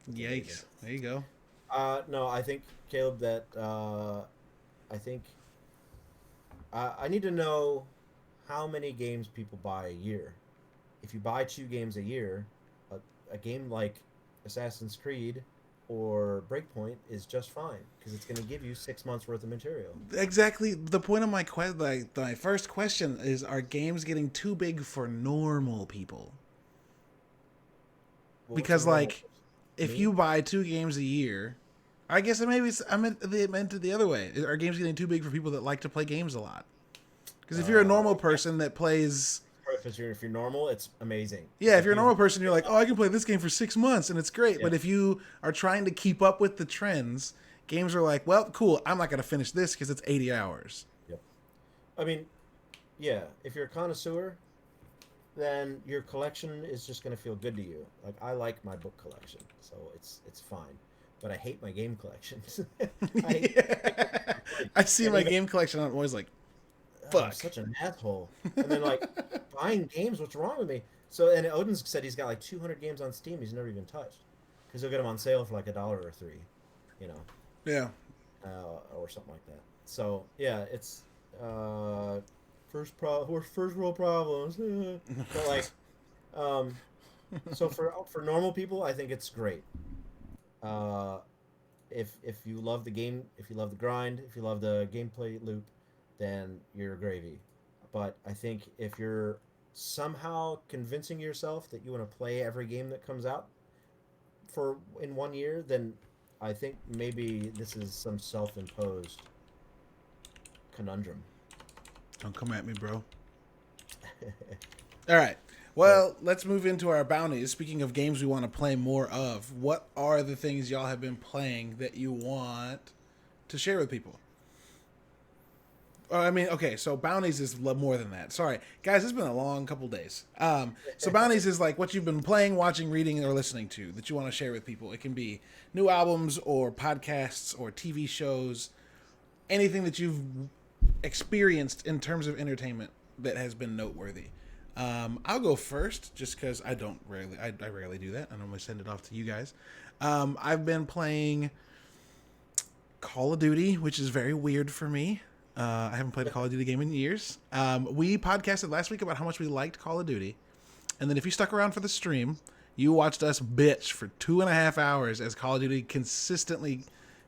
Yeah. yikes. There you go. No, I think Caleb that I think I need to know how many games people buy a year. If you buy 2 games a year, a game like Assassin's Creed or Breakpoint is just fine because it's going to give you 6 months worth of material. Exactly the point of my first question is: are games getting too big for normal people? Well, what's Because a normal like, if Me? you buy 2 games a year, I guess I meant it the other way. Are games getting too big for people that like to play games a lot? Because if you're a normal Yeah. person that plays, If you're normal, it's amazing. yeah, if If you're a you normal person, you're like, oh, I can play this game for 6 months and it's great. yeah, But if you are trying to keep up with the trends, games are like, well, cool, I'm not going to finish this because it's 80 hours. yep. I mean, yeah, if you're a connoisseur, then your collection is just going to feel good to you. Like I like my book collection, so it's fine. But I hate my game collections. I hate, Yeah. I see and my even game collection, I'm always like, I'm fuck. such an asshole. And then like buying games, what's wrong with me? So and Odin said he's got like 200 games on Steam he's never even touched because he'll get them on sale for like $1 or $3, you know, Yeah. or something like that. So yeah, it's first world problems. But like, um, so for normal people, I think it's great. Uh, if you love the game, if you love the grind, if you love the gameplay loop, then you're gravy. But I think if you're somehow convincing yourself that you want to play every game that comes out for in 1 year, then I think maybe this is some self-imposed conundrum. Don't come at me, bro. All right. Well, let's move into our bounties. Speaking of games we want to play more of, what are the things y'all have been playing that you want to share with people? I mean, okay, so bounties is more than that. Sorry, guys, it's been a long couple days. So bounties is like what you've been playing, watching, reading, or listening to that you want to share with people. It can be new albums or podcasts or TV shows, anything that you've experienced in terms of entertainment that has been noteworthy. I'll go first, just because I rarely do that. I normally send it off to you guys. I've been playing Call of Duty, which is very weird for me. I haven't played a Call of Duty game in years. We podcasted last week about how much we liked Call of Duty, and then if you stuck around for the stream, you watched us bitch for 2.5 hours as Call of Duty consistently,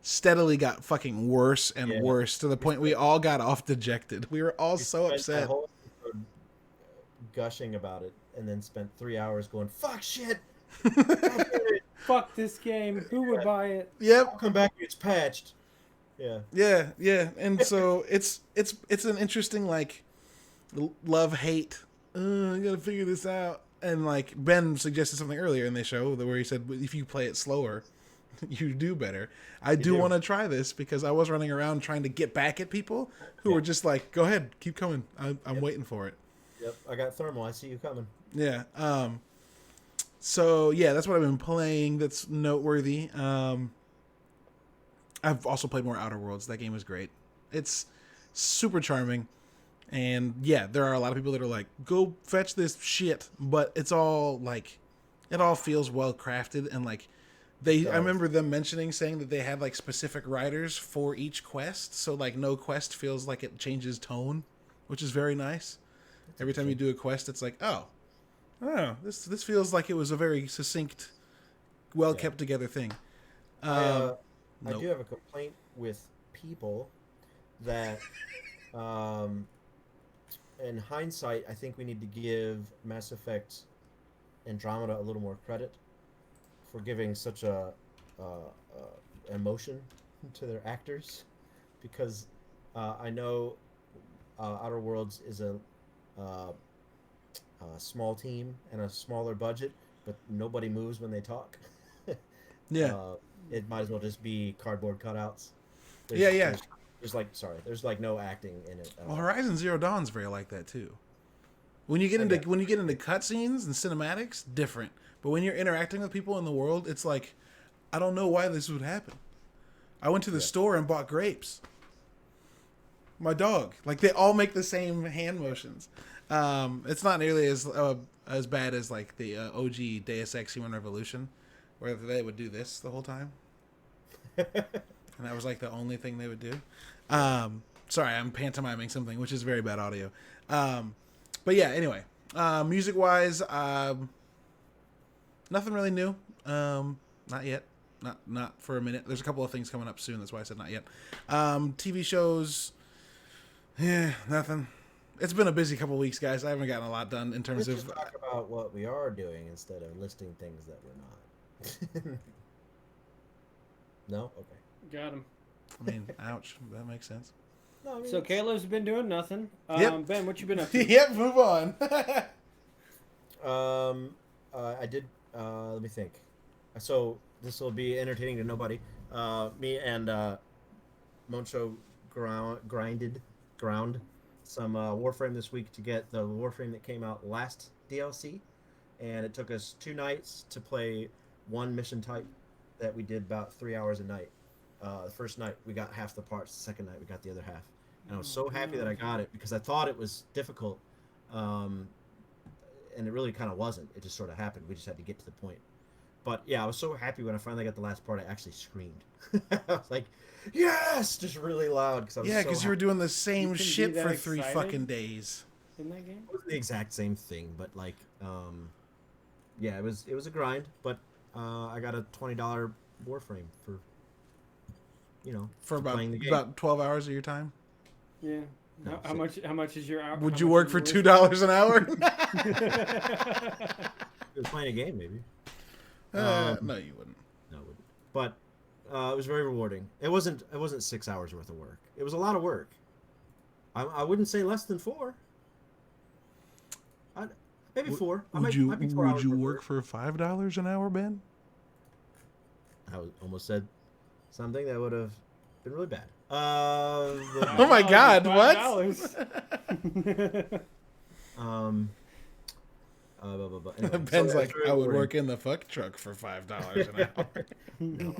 steadily got fucking worse and worse to the point we all got off dejected. We were all so upset. That whole episode gushing about it, and then spent 3 hours going "fuck shit." Fuck this game. Who would buy it? Yep. I'll come back. It's patched. Yeah. Yeah. And so it's an interesting like love hate. I gotta figure this out. And like Ben suggested something earlier in the show where he said if you play it slower, you do better. I do want to try this because I was running around trying to get back at people who were just like, "Go ahead, keep coming. I'm waiting for it." Yep. I got thermal. I see you coming. Yeah. So yeah, that's what I've been playing. That's noteworthy. I've also played more Outer Worlds. That game is great. It's super charming. And yeah, there are a lot of people that are like, go fetch this shit. But it's all like, it all feels well crafted. And like, I remember them saying that they had like specific writers for each quest. So like, no quest feels like it changes tone, which is very nice. Every time you do a quest, it's like, oh, this feels like it was a very succinct, well kept together thing. I do have a complaint with people that, in hindsight, I think we need to give Mass Effect Andromeda a little more credit for giving such a emotion to their actors, because I know Outer Worlds is a small team and a smaller budget, but nobody moves when they talk. Yeah. It might as well just be cardboard cutouts. There's like no acting in it. Well, Horizon Zero Dawn's very like that too. When you get into cutscenes and cinematics, different. But when you're interacting with people in the world, it's like, I don't know why this would happen. I went to the store and bought grapes. My dog, like they all make the same hand motions. It's not nearly as bad as like the OG Deus Ex Human Revolution, where they would do this the whole time. And that was like the only thing they would do. Sorry, I'm pantomiming something, which is very bad audio. But yeah, anyway, music wise, Nothing really new. Not yet. Not for a minute. There's a couple of things coming up soon. That's why I said not yet. TV shows. Yeah, nothing. It's been a busy couple of weeks, guys. I haven't gotten a lot done in terms Let's of. just talk about what we are doing instead of listing things that we're not. No? Okay. Got him. I mean, ouch. That makes sense. No, I mean, So Caleb's been doing nothing. Yep. Ben, what you been up to? Yep. Move on. I did. Let me think. So this will be entertaining to nobody. Me and Moncho ground some Warframe this week to get the Warframe that came out last DLC, and it took us 2 nights to play one mission type that we did about 3 hours a night. The first night we got half the parts. The second night we got the other half. And I was so happy that I got it because I thought it was difficult, and it really kind of wasn't. It just sort of happened. We just had to get to the point. But yeah, I was so happy when I finally got the last part. I actually screamed. I was like, "Yes!" just really loud because I was. Yeah, because you were doing the same can be shit that for 3 excited? fucking days. In that game? It wasn't the exact same thing, but like, yeah, it was a grind. But I got a $20 Warframe for, For playing the game. about 12 hours of your time. Yeah. No, how much? How much is your hour? Would how you much work is for your $2 an hour? It was playing a game, maybe. No, you wouldn't. No, it wouldn't. But it was very rewarding. It wasn't 6 hours worth of work. It was a lot of work. I wouldn't say less than 4. Maybe 4. Would you work for $5 an hour, Ben? Almost said something that would have been really bad. Oh my God! What? Anyway, Ben's so like, very I would rewarding. work in the fuck truck for $5 an hour. No.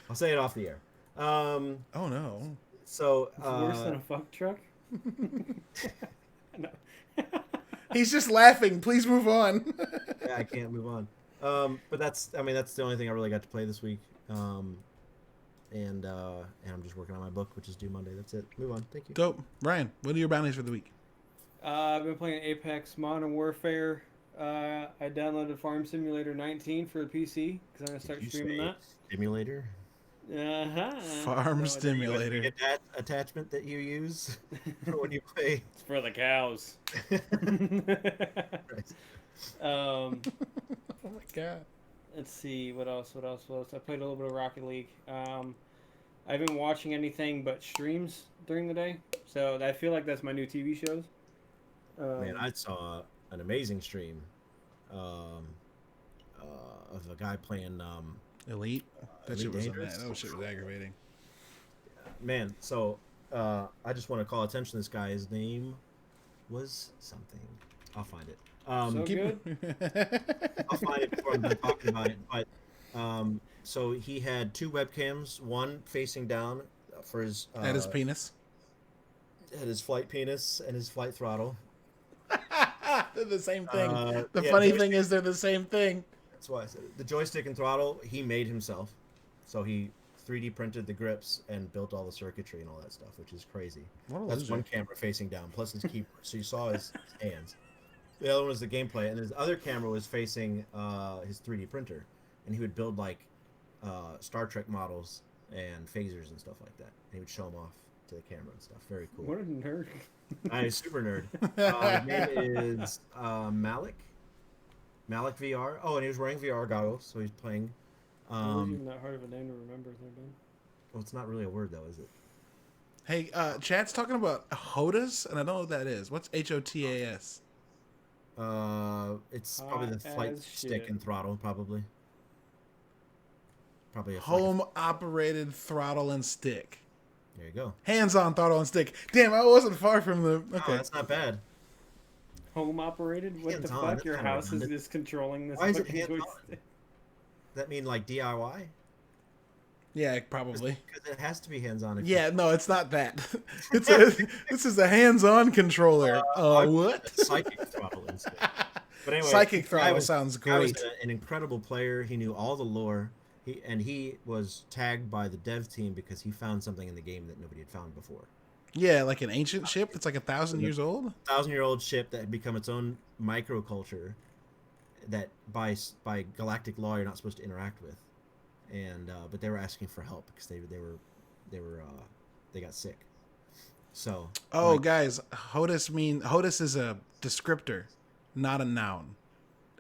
I'll say it off the air. Oh no! So It's worse than a fuck truck. No. He's just laughing. Please move on. yeah, I can't move on. But that's the only thing I really got to play this week. And I'm just working on my book, which is due Monday. That's it. Move on. Thank you. Dope. Ryan, what are your bounties for the week? I've been playing Apex Modern Warfare. I downloaded Farm Simulator 19 for the PC because I'm gonna start streaming that. Simulator. Farm Stimulator. That attachment that you use for when you play. It's for the cows. Oh my God. Let's see what else. I played a little bit of Rocket League. I've been watching anything but streams during the day, so I feel like that's my new TV shows. Man, I saw an amazing stream of a guy playing Elite. That Elite shit was Dangerous. that shit was aggravating. Man, so I just want to call attention to this guy. His name was something. I'll find it. So good. I'll find it before I'm done talking about it. But so he had 2 webcams, one facing down for his At his penis. at his flight penis and his flight throttle. They're the same thing. The yeah, funny thing is they're the same thing. That's why I said it. The joystick and throttle he made himself. So he 3D printed the grips and built all the circuitry and all that stuff, which is crazy. That's one camera facing down, plus his keyboard. So you saw his hands. The other one was the gameplay, and his other camera was facing his 3D printer, and he would build like Star Trek models and phasers and stuff like that. And he would show them off to the camera and stuff. Very cool. What a nerd. I'm super nerd. His name is Malik. Malik VR. Oh, and he was wearing VR goggles, so he's playing. It wasn't even that hard of a name to remember, there, Ben. Well, it's not really a word though, is it? Hey, chat's talking about HOTAS, and I don't know what that is. What's HOTAS? It's probably the Hot flight as stick shit. and throttle, probably. Probably a Home operated throttle and stick. There you go. Hands-on throttle and stick. Damn, I wasn't far from the. Oh, Okay. that's not bad. Home operated? What the Hands-on, fuck? that's Your kinda house is redundant. just controlling this Why is it fucking hands-on? joystick. Does that mean like DIY? Yeah, probably. Because it has to be hands-on. Yeah, no, it's not that. This is a hands-on controller. What? Psychic throttle instead. But anyway, Psychic the guy throttle was- sounds the guy was great. an incredible player. He knew all the lore. He was tagged by the dev team because he found something in the game that nobody had found before. Yeah, like an ancient ship that's like 1,000 years old. 1,000-year-old ship that had become its own microculture that by galactic law you're not supposed to interact with, and but they were asking for help because they got sick. So guys, HOTUS is a descriptor, not a noun.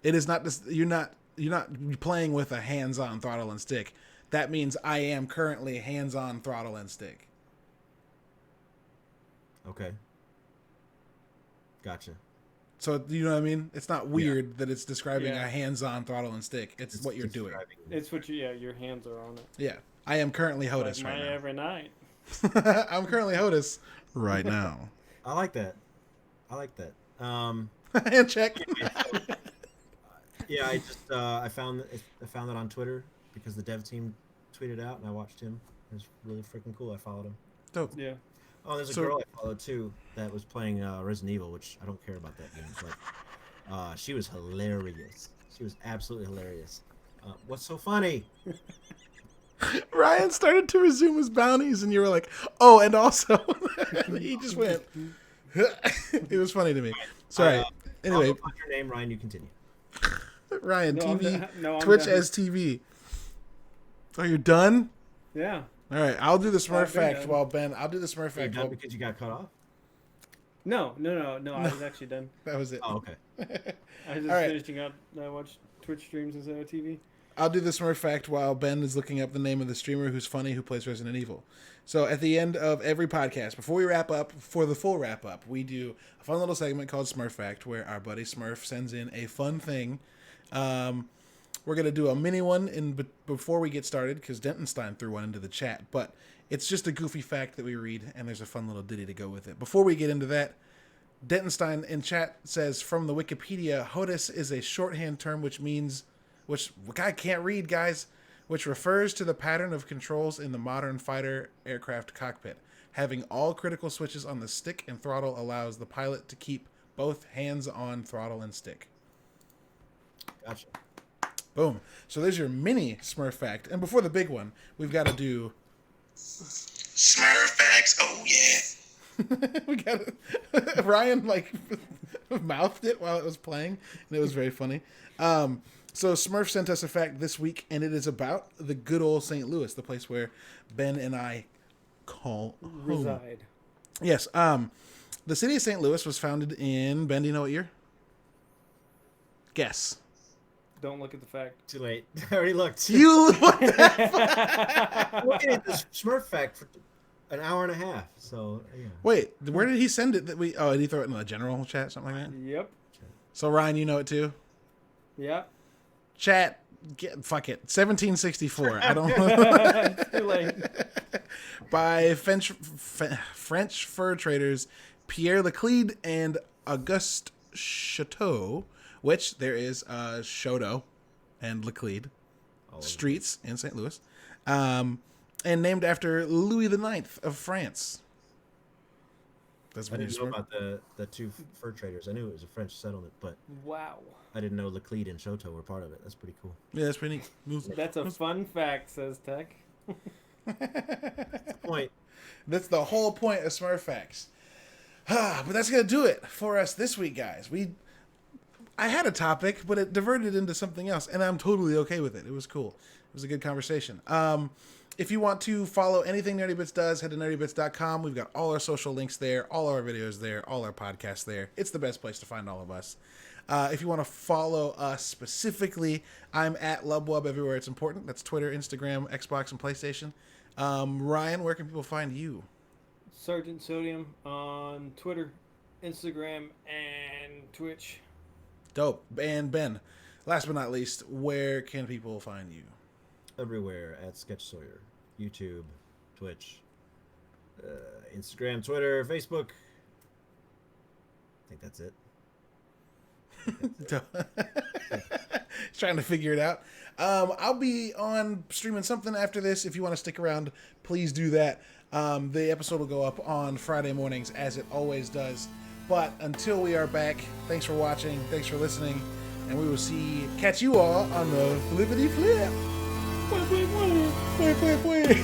It is not this. You're not playing with a hands-on throttle and stick. That means I am currently hands-on throttle and stick. Okay. Gotcha. So you know what I mean? It's not weird that it's describing a hands-on throttle and stick. It's what you're doing. It's what your hands are on it. Yeah. I am currently HOTUS like right now. every night. I'm currently HOTUS right now. I like that. And check. Yeah, I found that on Twitter because the dev team tweeted out, and I watched him. It was really freaking cool. I followed him. Dope. Yeah. Oh, there's a girl I followed too that was playing Resident Evil, which I don't care about that game, but she was hilarious. She was absolutely hilarious. What's so funny? Ryan started to resume his bounties, and you were like, "Oh, and also," he just went. It was funny to me. Sorry. Anyway, I'll find your name, Ryan. You continue. Ryan, No, TV, I'm Twitch done. as TV. Oh, you're done? Yeah. All right, I'll do the Smurf I've been fact done. while Ben. I'll do the Smurf Are you fact. done because you got cut off? No. I was actually done. That was it. Oh, okay. I was just All right. finishing up. I watched Twitch streams instead of TV. I'll do the Smurf fact while Ben is looking up the name of the streamer who's funny who plays Resident Evil. So at the end of every podcast, before we wrap up, for the full wrap up, we do a fun little segment called Smurf Fact, where our buddy Smurf sends in a fun thing. We're gonna do a mini one before we get started because Dentonstein threw one into the chat, but it's just a goofy fact that we read, and there's a fun little ditty to go with it. Before we get into that, Dentonstein in chat says from the Wikipedia, HOTUS is a shorthand term which I can't read, guys, which refers to the pattern of controls in the modern fighter aircraft cockpit. Having all critical switches on the stick and throttle allows the pilot to keep both hands on throttle and stick. Gotcha. Boom. So there's your mini Smurf fact. And before the big one, we've got to do Smurf facts, oh yeah. we got Ryan mouthed it while it was playing, and it was very funny. So Smurf sent us a fact this week, and it is about the good old St. Louis, the place where Ben and I call home. Reside. Yes. The city of St. Louis was founded in, Ben, do you know what year? Guess. Don't look at the fact. Too late. I already looked. You I'm looking at this Smurf fact for an hour and a half. So yeah. Wait, where did he send it? Did he throw it in the general chat, something like that? Yep. So Ryan, you know it too? Yep. Chat, fuck it. 1764. I don't Too late. By French fur traders Pierre Leclerc and Auguste Chateau, which there is Chateau and Leclerc streets in St. Louis, and named after Louis IX of France. That's I what didn't know about the two fur traders. I knew it was a French settlement, but Wow. I didn't know Leclerc and Chateau were part of it. That's pretty cool. Yeah, that's pretty neat. That's a fun fact, says Tech. Point. That's the whole point of Smurf Facts. But that's gonna do it for us this week, guys. I had a topic, but it diverted into something else, and I'm totally okay with it. It was cool. It was a good conversation. If you want to follow anything Nerdy Bits does, head to nerdybits.com. We've got all our social links there, all our videos there, all our podcasts there. It's the best place to find all of us. If you want to follow us specifically, I'm at Lubwub everywhere it's important. That's Twitter, Instagram, Xbox, and PlayStation. Ryan, where can people find you? Sergeant Sodium on Twitter, Instagram, and Twitch. Dope. And Ben, last but not least, where can people find you? Everywhere at Sketch Sawyer. YouTube, Twitch, Instagram, Twitter, Facebook. I think that's it. Trying to figure it out. I'll be on streaming something after this. If you want to stick around, please do that. The episode will go up on Friday mornings, as it always does. But until we are back, thanks for watching, thanks for listening, and we will catch you all on the flippity flip. Wait.